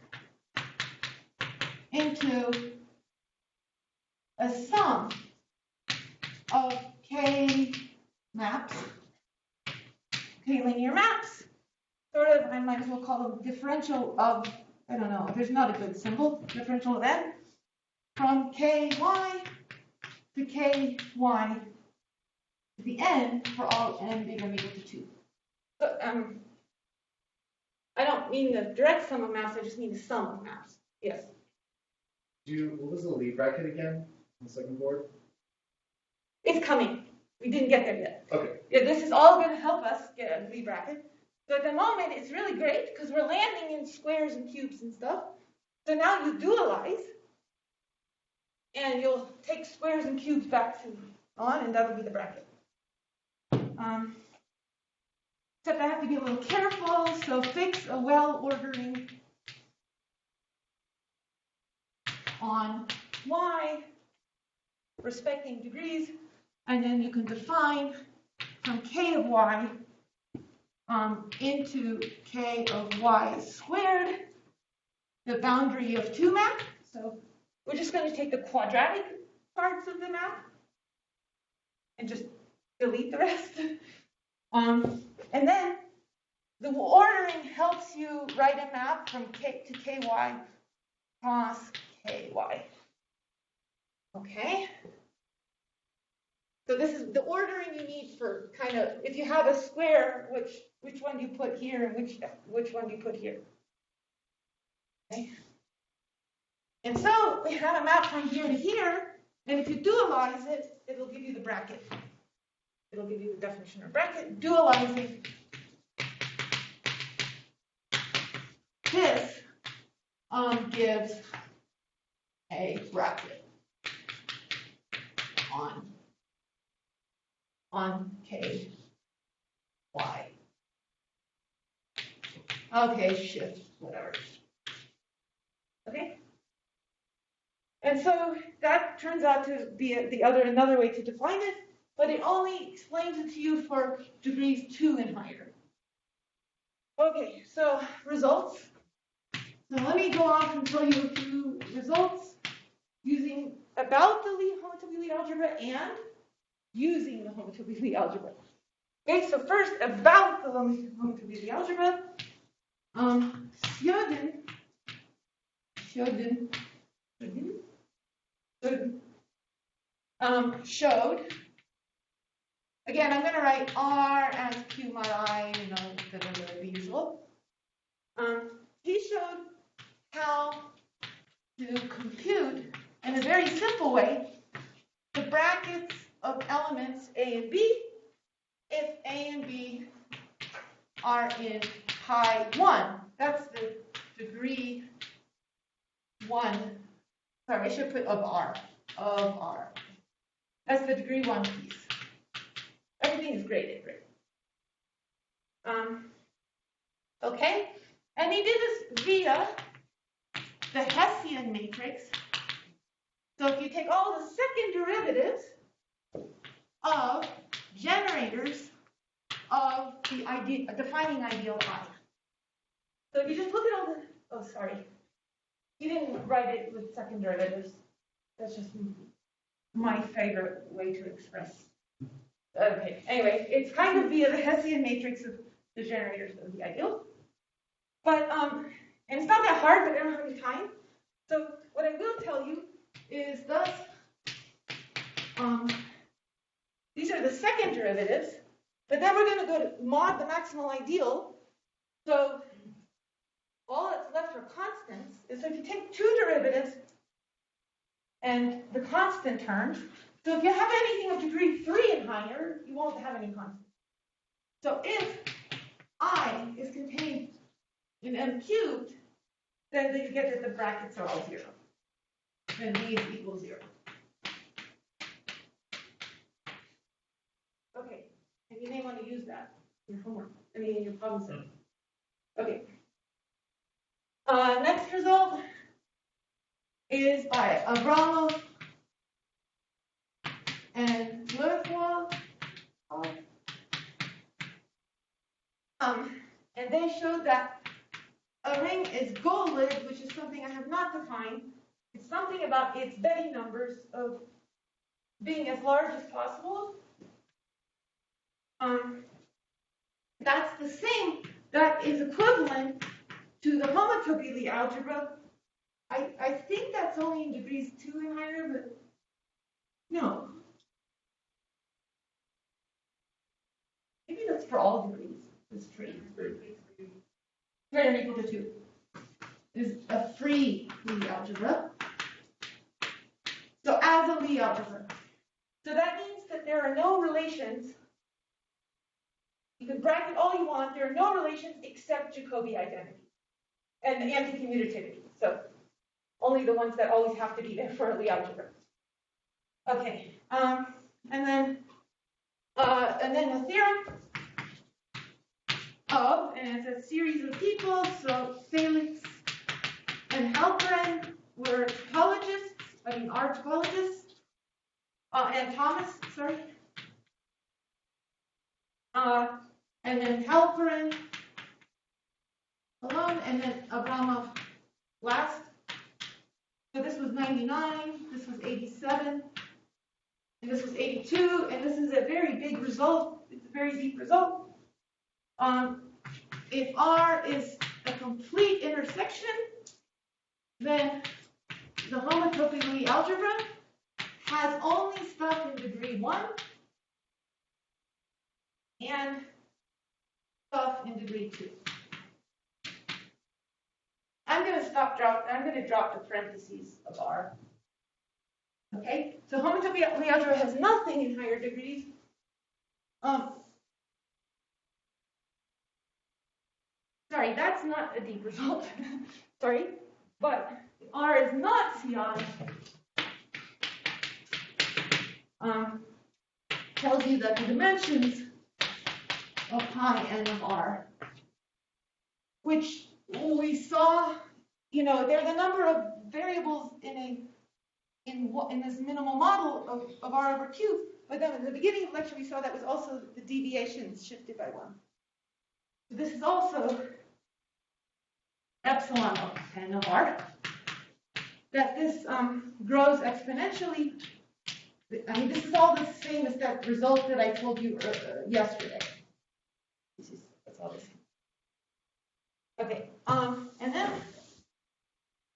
into a sum of k maps, k linear maps, sort of, I might as well call them differential of, I don't know, there's not a good symbol, differential of n, from ky to ky to the n for all n bigger than or equal to 2. So, I don't mean the direct sum of maps, I just mean the sum of maps. Yes? What was the lead bracket again on the second board? It's coming. We didn't get there yet. Okay. Yeah, this is all going to help us get a lead bracket. So at the moment, it's really great because we're landing in squares and cubes and stuff. So now you dualize, and you'll take squares and cubes back to on, and that'll be the bracket. Except I have to be a little careful, so fix a well-ordering on y, respecting degrees, and then you can define from k of y into k of y squared, the boundary of 2 map. So we're just going to take the quadratic parts of the map and just delete the rest. And then the ordering helps you write a map from k to ky cross ky. Okay? So this is the ordering you need for kind of, if you have a square, which one do you put here and which one do you put here? Okay? And so we have a map from here to here, and if you dualize it, it'll give you the bracket. It'll give you the definition of bracket. Dualizing this gives a bracket on k, y. Okay, shift, whatever. Okay? And so that turns out to be another way to define it, but it only explains it to you for degrees 2 and higher. Okay, so results. So let me go off and tell you a few results using about the homotopy lead algebra and using the homotopy lead algebra. Okay, so first about the homotopy lead algebra. Showed. Again, I'm going to write R as Q mod I, the usual. He showed how to compute in a very simple way the brackets of elements A and B if A and B are in pi 1. That's the degree 1. Sorry, I should put of R. Of R. That's the degree 1 piece. Everything is graded, right? Okay, and he did this via the Hessian matrix. So if you take all the second derivatives of generators of the defining ideal I. So if you just look at all the, oh sorry, you didn't write it with second derivatives. That's just my favorite way to express. Okay, anyway, it's kind of via the Hessian matrix of the generators of the ideal. But, and it's not that hard, but I don't have any time. So what I will tell you is thus, these are the second derivatives, but then we're going to go to mod the maximal ideal. So all that's left for constants is, so if you take two derivatives and the constant terms, so if you have anything of degree 3 and higher, you won't have any constants. So if I is contained in m cubed, then you get that the brackets are all 0. Then b is equal 0. Okay, and you may want to use that in your homework, in your problem set. Okay. Next result is by Abramov and Lerfoy. And they showed that a ring is goal-lid, which is something I have not defined. It's something about its Betty numbers of being as large as possible. That's the same, that is equivalent to the homotopy algebra. I think that's only in degrees 2 and higher, but no. Maybe that's for all degrees. It's free. Greater than or equal to 2 is a free Lie algebra. So as a Lie algebra. So that means that there are no relations. You can bracket all you want. There are no relations except Jacobi identity and the anti-commutativity. So only the ones that always have to be there for a Lie algebra. Okay. And then the theorem of, and it's a series of people, so Felix and Halperin were topologists, are topologists, and Thomas, sorry. And then Halperin alone, and then Abramov last. So this was 99, this was 87, and this was 82, and this is a very big result. It's a very deep result. If R is a complete intersection, then the homotopy Lie algebra has only stuff in degree 1 and stuff in degree 2. I'm going to drop the parentheses of R. Okay, so homotopy Lie algebra has nothing in higher degrees. Sorry, that's not a deep result. Sorry, but R is not CI. Tells you that the dimensions of pi n of R, which we saw, they're the number of variables in this minimal model of R over Q. But then in the beginning of the lecture, we saw that was also the deviations shifted by 1. So this is also epsilon of n of R. That this grows exponentially. This is all the same as that result that I told you yesterday. That's all the same. Okay, and then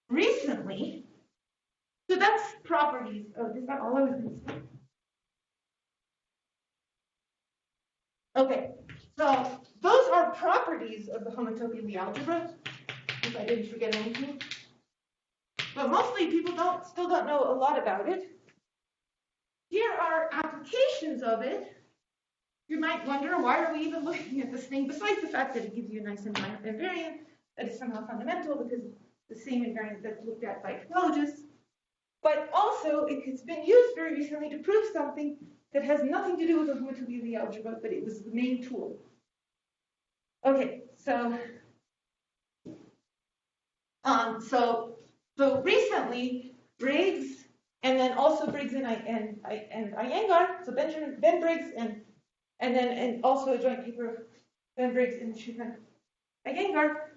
recently, so that's properties. Oh, is that all I was going to say? Okay, so those are properties of the homotopy Lie algebra, if I didn't forget anything. But mostly people still don't know a lot about it. here are applications of it. You might wonder, why are we even looking at this thing, besides the fact that it gives you a nice invariant that is somehow fundamental because it's the same invariant that's looked at by topologists. But also, it's been used very recently to prove something that has nothing to do with the homotopy of the algebra, but it was the main tool. Okay, so recently, Briggs, and then also Briggs and Iyengar, so Ben Briggs and also a joint paper of Ben Briggs and Iyengar,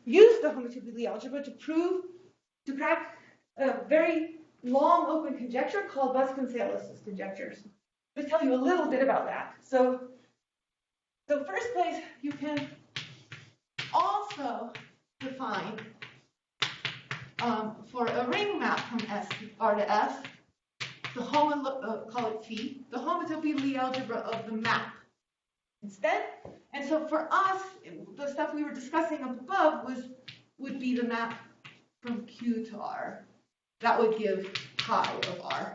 used the homotopy of the algebra to crack a very long open conjecture called Vasconcellos' conjectures. I'll tell you a little bit about that. So first place, you can also define for a ring map from R to S, call it phi, the homotopy of the algebra of the map instead. And so for us, the stuff we were discussing up above would be the map from Q to R. That would give pi of R.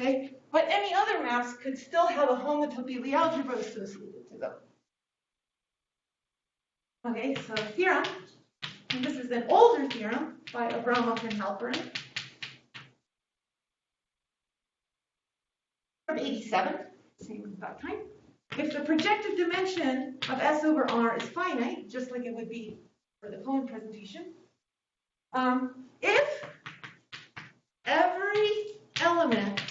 Okay? But any other maps could still have a homotopy of the algebra associated to them. Okay, so theorem, and this is an older theorem by Abramov and Halperin from 87, same as that time. If the projective dimension of S over R is finite, just like it would be for the Cohen presentation, if every element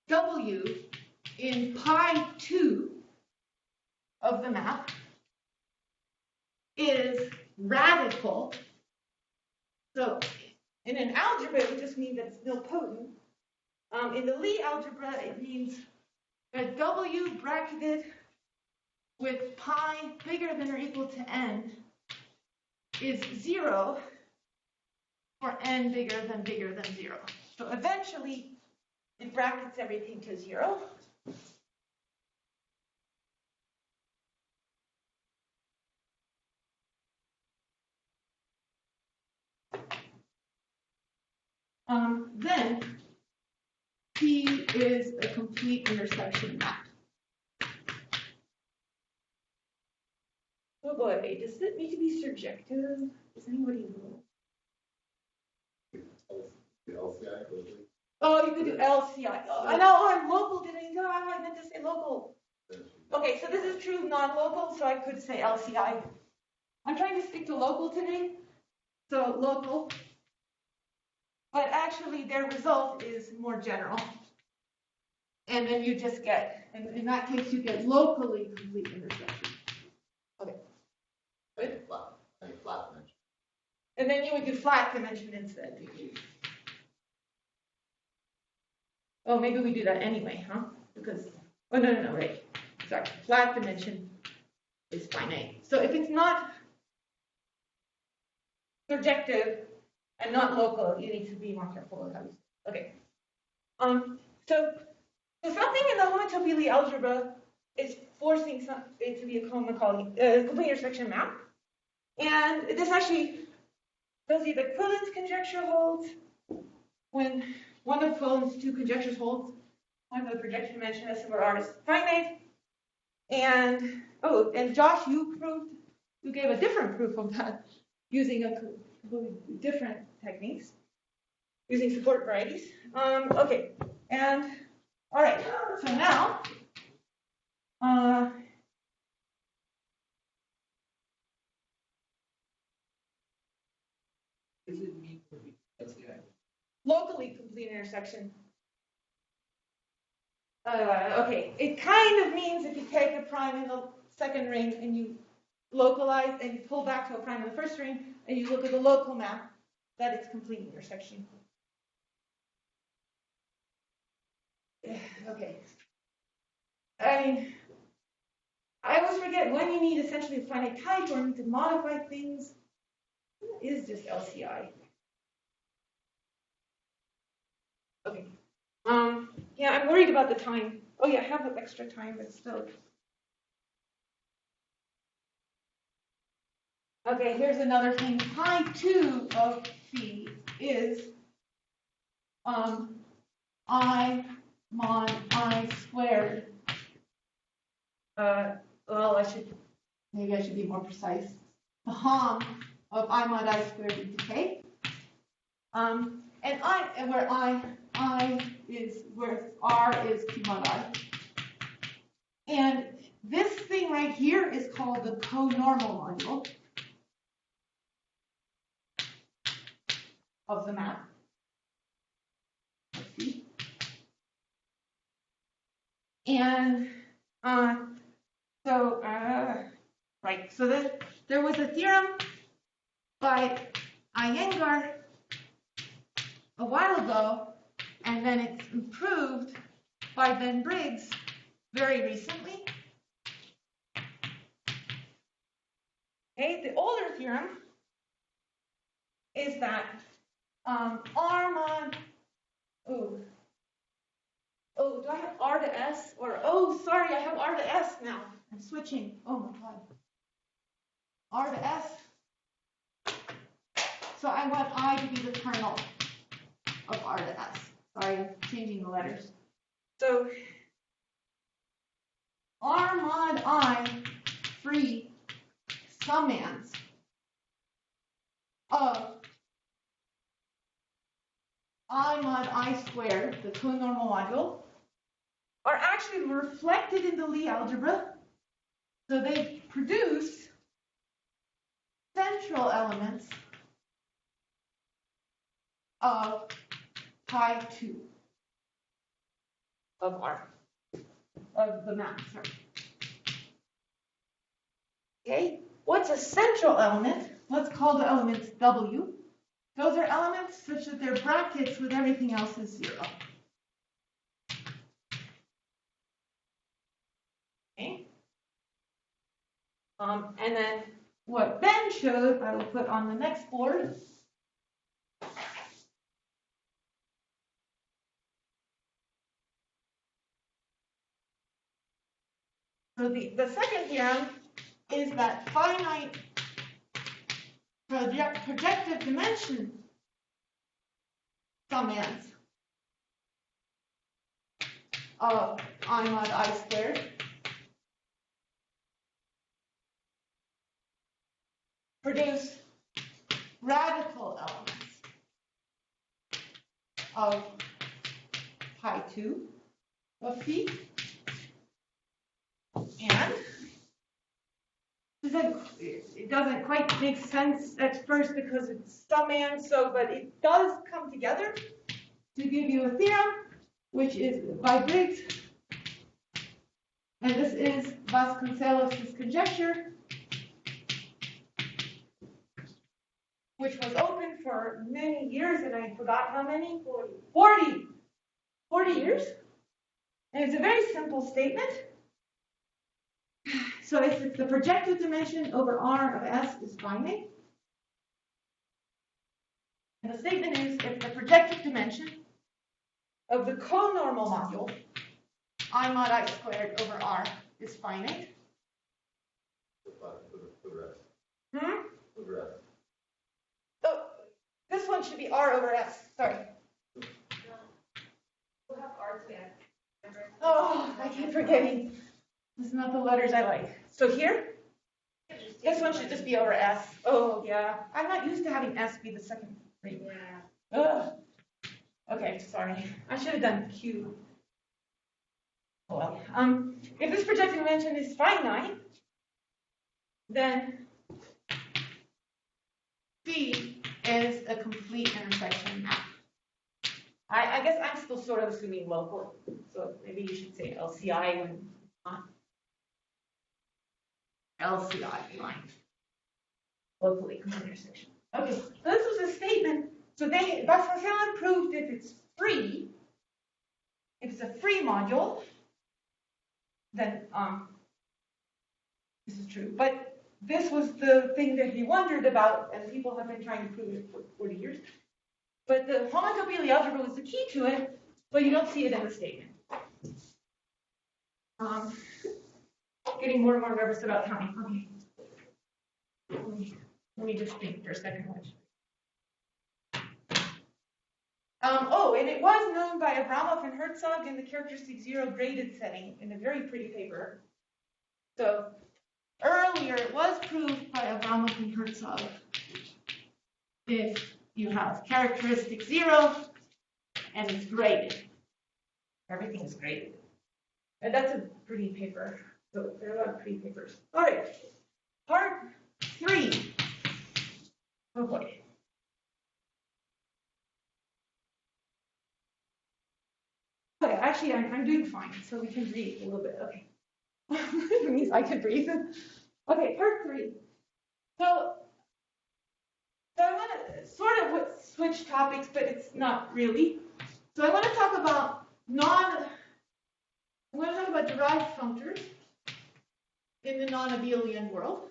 W in pi 2 of the map is radical, so in an algebra it would just mean that it's nilpotent. In the Lie algebra it means that W bracketed with pi bigger than or equal to n is 0 for n bigger than 0. So eventually it brackets everything to 0. Then P is a complete intersection map. Oh boy, does it need to be surjective? Does anybody know? Oh, you could do LCI. Oh, I know, I'm local, I meant to say local. Okay, so this is true non-local, so I could say LCI. I'm trying to stick to local today, so local. But actually, their result is more general. And then you just get, and in that case, you get locally complete intersection. Okay. Good. Flat dimension. And then you would do flat dimension instead. Oh, maybe we do that anyway, huh? Because, oh, no, right. Sorry, flat dimension is finite. So if it's not surjective and not local, you need to be more careful about it. Okay. So something in the homotopy of the algebra is forcing it to be a complete intersection map. And this actually tells you that Quillen's conjecture holds when one of Quillen's two conjectures holds, one of the projection dimension S over R is finite. And Josh, you gave a different proof of that using a different techniques, using support varieties. Okay, and all right, so now, Does it mean LCI? Locally complete intersection. Okay, it kind of means if you take a prime in the second ring and you localize and you pull back to a prime in the first ring and you look at the local map, that it's complete intersection. Okay. I mean, I always forget when you need essentially a finite type or need to modify things. It is just LCI. Okay. Yeah, I'm worried about the time. Oh yeah, I have extra time, but still. Okay, here's another thing. Pi 2 of phi is I mod I squared. Well, maybe I should be more precise. The hom of I mod I squared into k. And where I is where R is Q mod I. And this thing right here is called the co-normal module of the map. Let's see. And right, so there was a theorem by Iyengar a while ago, and then it's improved by Ben Briggs very recently. Okay, the older theorem is that R mod, do I have R to S? Or, sorry, I have R to S now. I'm switching. Oh my God. R to S. So I want I to be the kernel of R to S. Sorry, I'm changing the letters. So R mod I free summands of I mod I squared, the co-normal module, are actually reflected in the Lie algebra. So they produce central elements of pi 2 of R, of the map, sorry. Okay, what's a central element? Let's call the elements W. Those are elements such that they're brackets with everything else is 0. Okay. And then what Ben showed, I will put on the next board. So the second theorem is that finite projective dimension summands of I mod I squared produce radical elements of pi 2 of phi. And it doesn't quite make sense at first because it's summand, but it does come together to give you a theorem, which is by Briggs, and this is Vasconcelos' conjecture, which was open for many years, and I forgot how many? 40 years. And it's a very simple statement. So if the projective dimension over R of S is finite, and the statement is if the projective dimension of the co-normal module I mod I squared over R is finite. Oh, this one should be R over S. Sorry. We'll have R to S. Oh, I keep forgetting. This is not the letters I like. So here, this one should just be over S. Oh, yeah. I'm not used to having S be the second rate. Yeah. Ugh. Okay, sorry. I should have done Q. Oh well. If this projective dimension is finite, then phi is a complete intersection map. I guess I'm still sort of assuming local, so maybe you should say LCI when not. LCI, fine. Locally complete intersection. Okay, so this was a statement. So Vasconcelos proved if it's free, if it's a free module, then this is true. But this was the thing that he wondered about, and people have been trying to prove it for 40 years. But the homotopy algebra was the key to it, but you don't see it in the statement. Getting more and more nervous about counting. Okay. Let me just think for a second. And it was known by Abramov and Herzog in the characteristic zero graded setting in a very pretty paper. So earlier it was proved by Abramov and Herzog if you have characteristic zero and it's graded. Everything is graded. And that's a pretty paper. So there are a lot of pretty papers. All right, part 3. Oh boy. Okay, actually, I'm doing fine, so we can breathe a little bit. Okay. It means I can breathe. Okay, part 3. So I want to sort of switch topics, but it's not really. So I want to talk about derived functors in the non-abelian world,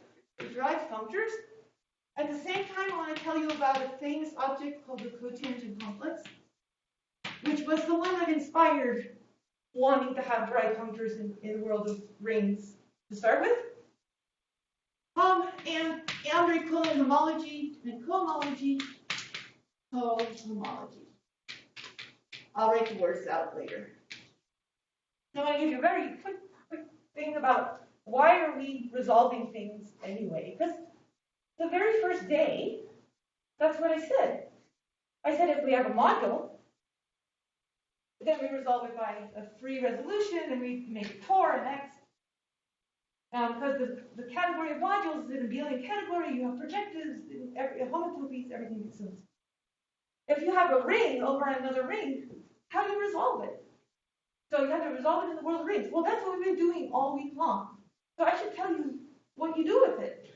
derived functors. At the same time, I want to tell you about a famous object called the Cotangent Complex, which was the one that inspired wanting to have derived functors in the world of rings to start with. And Andrei Kuhlin homology and cohomology. Cohomology. I'll write the words out later. So I'm going to give you a very quick thing about why are we resolving things anyway. Because the very first day, that's what I said. I said if we have a module, then we resolve it by a free resolution and we make it Tor and X. Because the category of modules is an abelian category, you have projectives, homotopies, everything makes sense. If you have a ring over another ring, how do you resolve it? So you have to resolve it in the world of rings. Well, that's what we've been doing all week long. So I should tell you what you do with it.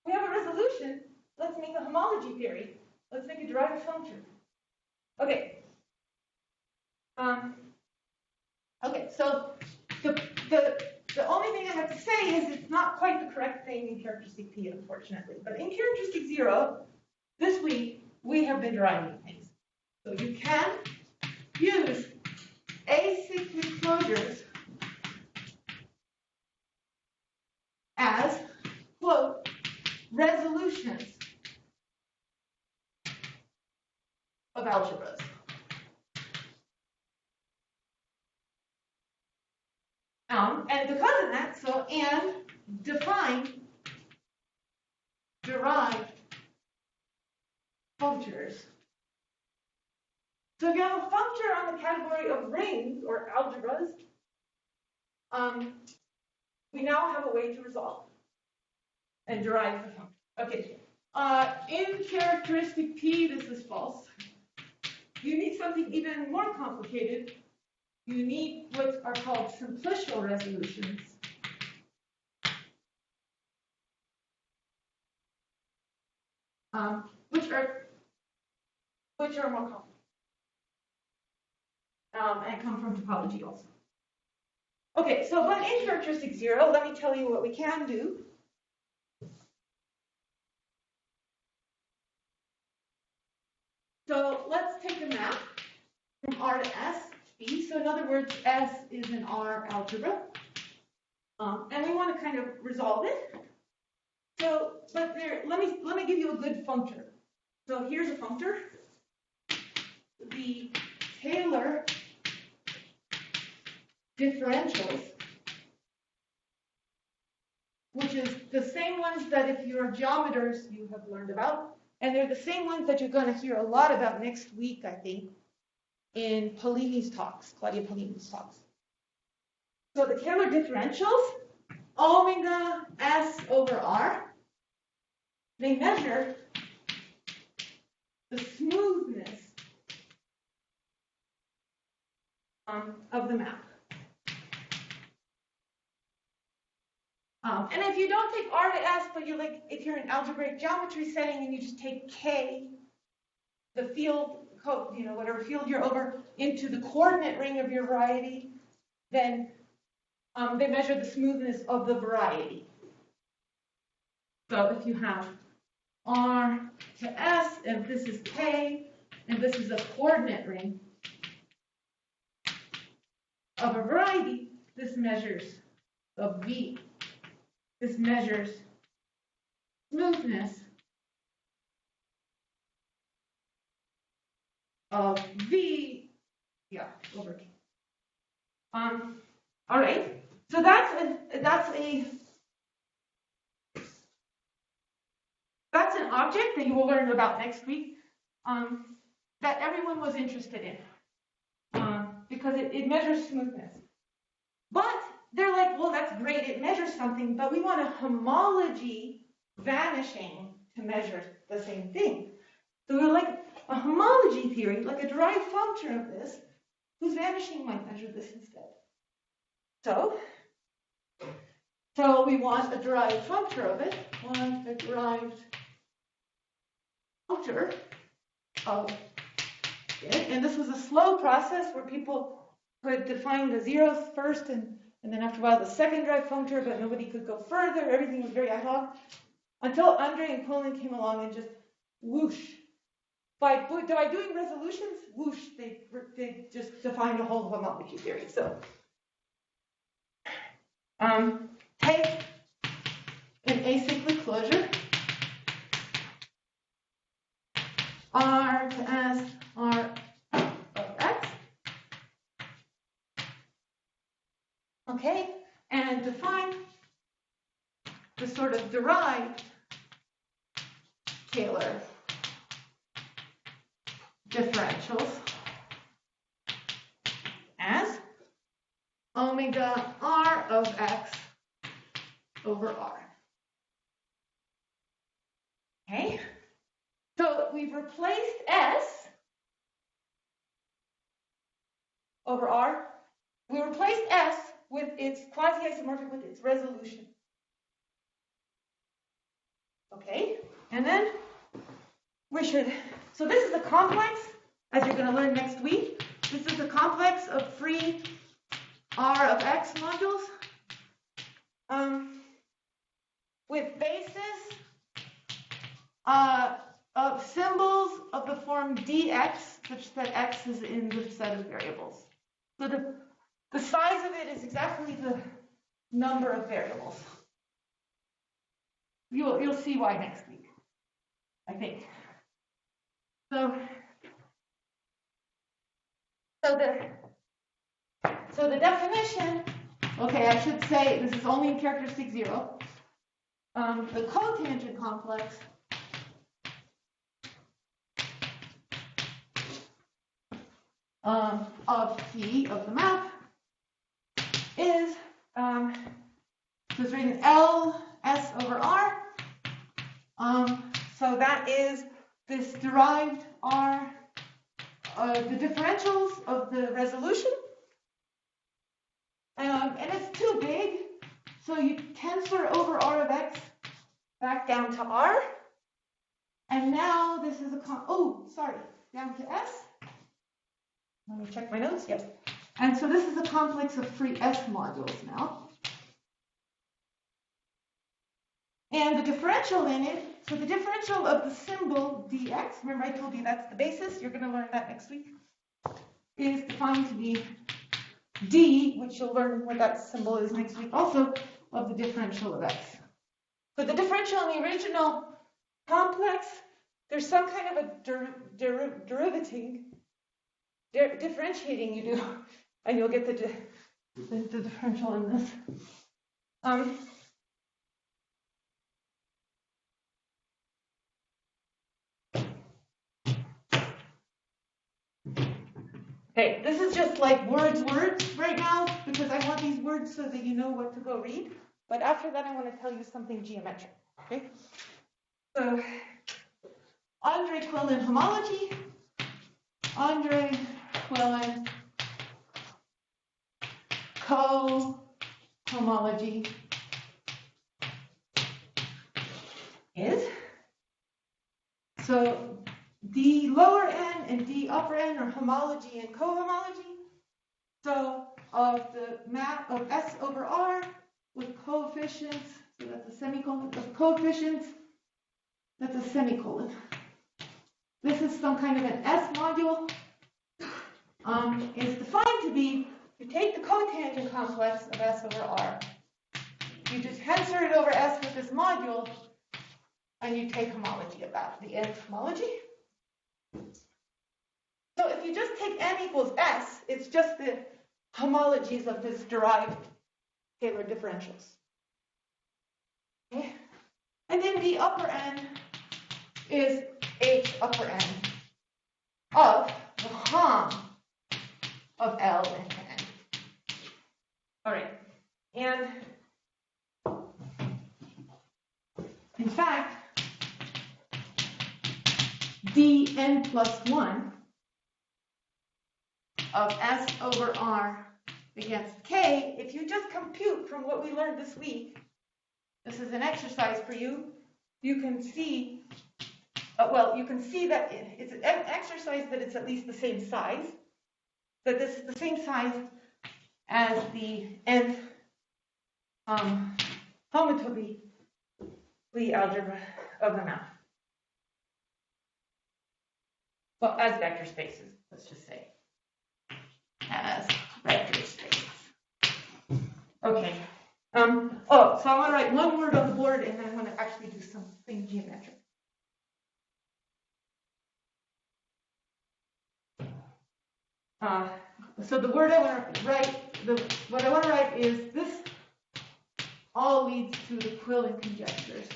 We have a resolution. Let's make a homology theory. Let's make a derived function. Okay. So the only thing I have to say is it's not quite the correct thing in characteristic P, unfortunately. But in characteristic zero, this week, we have been deriving things. So you can use acyclic closures as, quote, resolutions of algebras. And because of that, and define derived functors. So if you have a functor on the category of rings or algebras, we now have a way to resolve and derive the function. Okay. In characteristic P, this is false. You need something even more complicated. You need what are called simplicial resolutions. Which are more complicated. And come from topology also. Okay, so but in characteristic zero, let me tell you what we can do. So let's take a map from R to S, B. So in other words, S is an R algebra. And we want to kind of resolve it. So, but there, let me give you a good functor. So here's a functor. The Taylor differentials, which is the same ones that if you're geometers you have learned about, and they're the same ones that you're going to hear a lot about next week, I think, in Polini's talks, Claudia Polini's talks. So the Taylor differentials, omega S over R, they measure the smoothness of the map. And if you don't take R to S, but if you're in algebraic geometry setting and you just take K, the field, whatever field you're over, into the coordinate ring of your variety, then they measure the smoothness of the variety. So if you have R to S, and this is K, and this is a coordinate ring of a variety, this measures of V. This measures smoothness of V, over K. All right. So that's an object that you will learn about next week. That everyone was interested in, because it measures smoothness. But they're like, well, that's great, it measures something, but we want a homology vanishing to measure the same thing. So we're like, a homology theory, like a derived function of this, whose vanishing might measure this instead. So we want a derived functor of it, want a derived functor of it. And this was a slow process where people could define the zeros first and then after a while the second derived functor, but nobody could go further. Everything was very ad hoc until Andre and Colin came along and just whoosh. By doing resolutions, whoosh, they just defined a whole homology theory. So take an acyclic closure R to S R of X. Okay, and define the sort of derived Taylor differentials as omega R of X over R. Okay, so we've replaced S over R. We replaced S with its quasi-isomorphic, with its resolution. Okay, and then we should, so this is a complex, as you're going to learn next week. This is a complex of free R of X modules with basis of symbols of the form dx, such that x is in the set of variables. So the size of it is exactly the number of variables. You'll see why next week, I think. So the definition, okay, I should say this is only in characteristic 0. The cotangent complex of P of the map is so it's written L S over R. So that is this derived R, the differentials of the resolution. And it's too big, so you tensor over R of X back down to R. And now this is down to S. Let me check my notes. Yes. And so this is a complex of free S modules now. And the differential in it, so the differential of the symbol dx, remember I told you that's the basis, you're going to learn that next week, is defined to be d, which you'll learn what that symbol is next week also, of the differential of x. So the differential in the original complex, there's some kind of a differentiating you do, and you'll get the differential in this. Okay, this is just like words right now, because I want these words so that you know what to go read. But after that, I want to tell you something geometric. Okay? So, Andre Quillen homology. Andre Quillen co-homology is, so D lower n and D upper n are homology and cohomology. So of the map of S over R with coefficients, so that's a semicolon, of coefficients, that's a semicolon. This is some kind of an S module. Is defined to be, you take the cotangent complex of S over R, you just tensor it over S with this module, and you take homology of that, the nth homology. So if you just take n equals s, it's just the homologies of this derived scalar differentials. Okay? And then the upper n is h upper n of the hom of L and n. All right. And in fact, dn plus 1 of s over r against k, if you just compute from what we learned this week, this is an exercise for you, you can see, you can see that it's an exercise that it's at least the same size, that this is the same size as the nth homotopy algebra of the map. Well, as vector spaces, let's just say. As vector spaces. Okay. So I want to write one word on the board, and then I want to actually do something geometric. So the word I want to write, what I want to write is this all leads to the Quillen conjectures.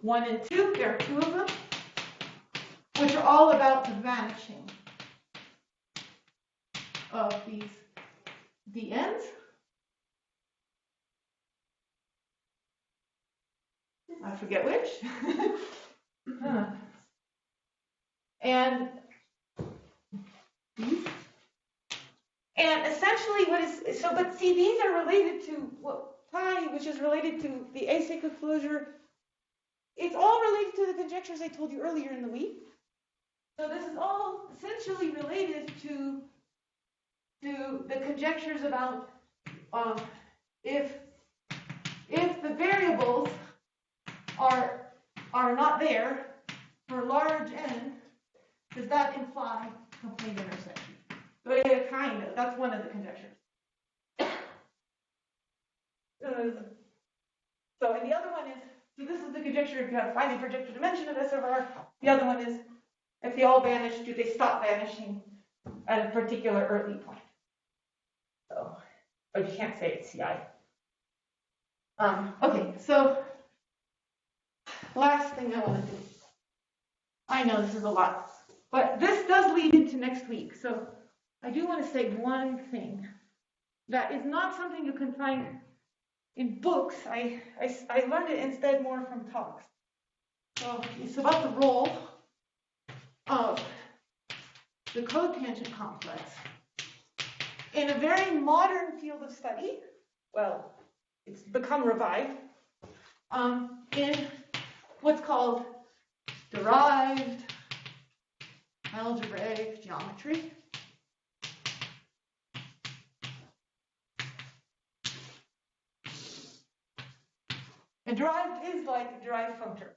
1 and 2, there are 2 of them, which are all about the vanishing of these dn's. I forget which. And these. And essentially what is, so, but see, these are related to what pi, which is related to the acyclic closure. It's all related to the conjectures I told you earlier in the week. So this is all essentially related to the conjectures about if the variables are not there for large n, does that imply complete intersection? But kind of. That's one of the conjectures. So, and the other one is, so this is the conjecture if you have finely projected dimension of S over R. The other one is, if they all vanish, do they stop vanishing at a particular early point? So, but you can't say it's CI. Okay, so last thing I want to do. I know this is a lot, but this does lead into next week. So I do want to say one thing that is not something you can find in books. I learned it instead more from talks. So it's about the role of the cotangent complex in a very modern field of study. Well, it's become revived in what's called derived algebraic geometry. And derived is like a derived functor.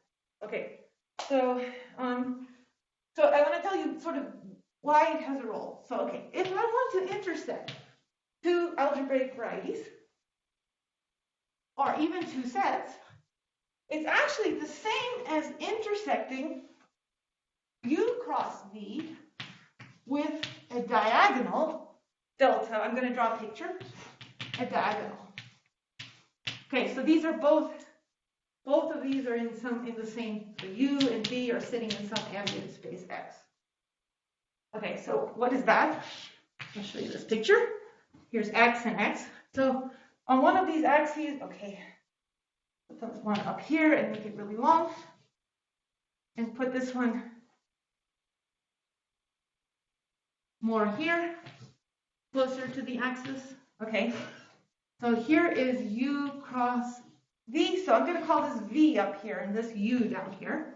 Okay, so so I want to tell you sort of why it has a role. So okay, if I want to intersect 2 algebraic varieties, or even 2 sets, it's actually the same as intersecting U cross V with a diagonal delta. I'm going to draw a picture. A diagonal. Okay, so these are both of these are in the same. So U and V are sitting in some ambient space X. Okay, so what is that? I'll show you this picture. Here's X and X. So on one of these axes, okay, put this one up here and make it really long, and put this one more here, closer to the axis. Okay, so here is U cross V, so I'm going to call this V up here and this U down here.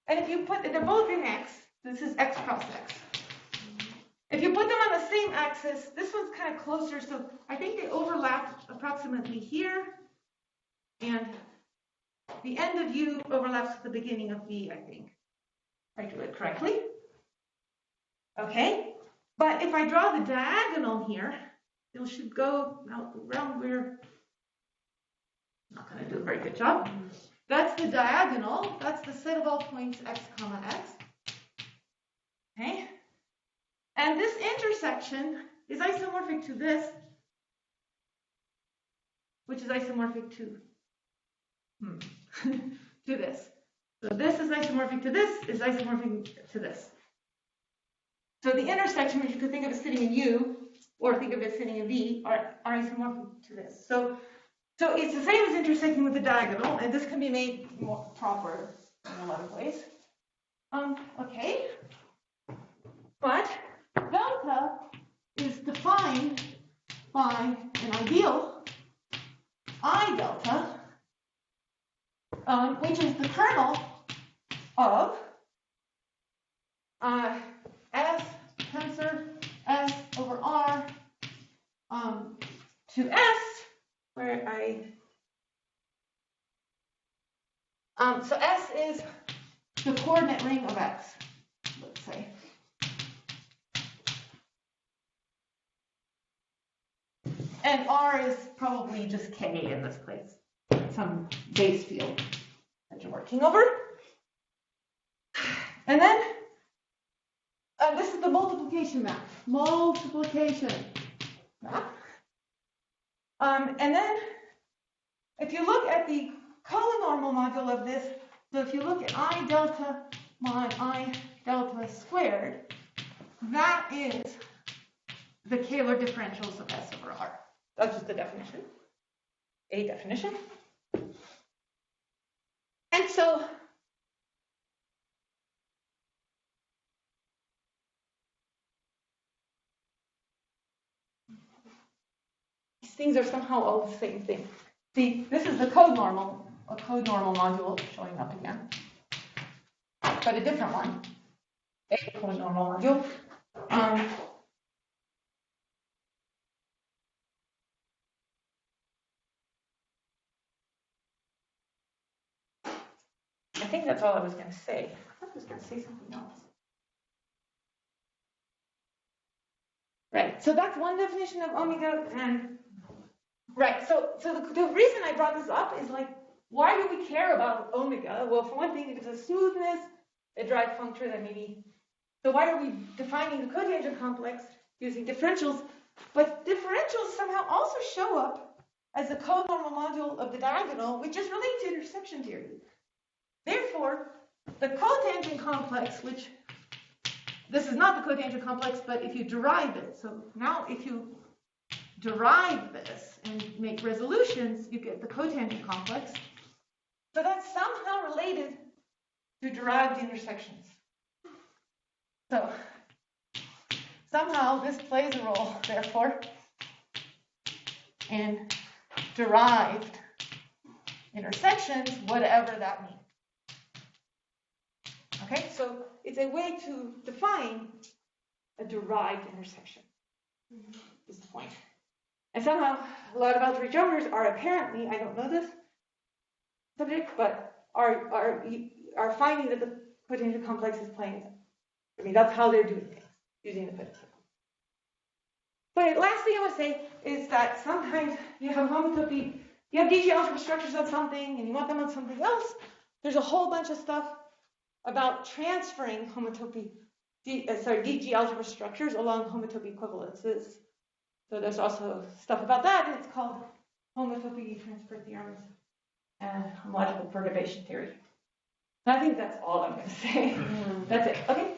And if you put, they're both in X, this is X cross X. If you put them on the same axis, this one's kind of closer, so I think they overlap approximately here, and the end of U overlaps with the beginning of V, I think. If I do it correctly. Okay, but if I draw the diagonal here, it should go out around where, I'm not going to do a very good job. That's the diagonal, that's the set of all points X comma X. Okay? And this intersection is isomorphic to this, which is isomorphic to to this. So this is isomorphic to this, is isomorphic to this. So the intersection, which you could think of as sitting in U, or think of it sitting in V, are isomorphic to this. So it's the same as intersecting with the diagonal, and this can be made more proper in a lot of ways. Okay. But delta is defined by an ideal I delta, which is the kernel of S tensor S over R to S, where so S is the coordinate ring of X, let's say. And R is probably just K in this place, some base field that you're working over. And then this is the multiplication map. Multiplication map. And then if you look at the conormal module of this, so if you look at I delta mod I delta squared, that is the Kähler differentials of S over R. That's just the definition, a definition. And so these things are somehow all the same thing. See, this is the conormal, a conormal module showing up again, but a different one, a conormal module. I think that's all I was going to say. I thought I was going to say something else. Right, so that's one definition of omega, and right, so the reason I brought this up is like, why do we care about omega? Well, for one thing, it gives us smoothness, a derived functor that maybe, so why are we defining the cotangent complex using differentials? But differentials somehow also show up as a conormal module of the diagonal, which is related to intersection theory. Therefore, the cotangent complex, which this is not the cotangent complex, but if you derive it, so now if you derive this and make resolutions, you get the cotangent complex. So that's somehow related to derived intersections. So somehow this plays a role, therefore, in derived intersections, whatever that means. Okay, so it's a way to define a derived intersection, is the point. And somehow, a lot of algebraic geometers are apparently, I don't know this subject, but are finding that the cotangent complex is playing it. I mean, that's how they're doing things, using the cotangent complex. But last thing I want to say is that sometimes you have homotopy, you have DG algebra structures on something, and you want them on something else. There's a whole bunch of stuff about transferring homotopy, DG algebra structures along homotopy equivalences. So there's also stuff about that, and it's called homotopy transfer theorems and homological perturbation theory. And I think that's all I'm going to say. That's it. Okay.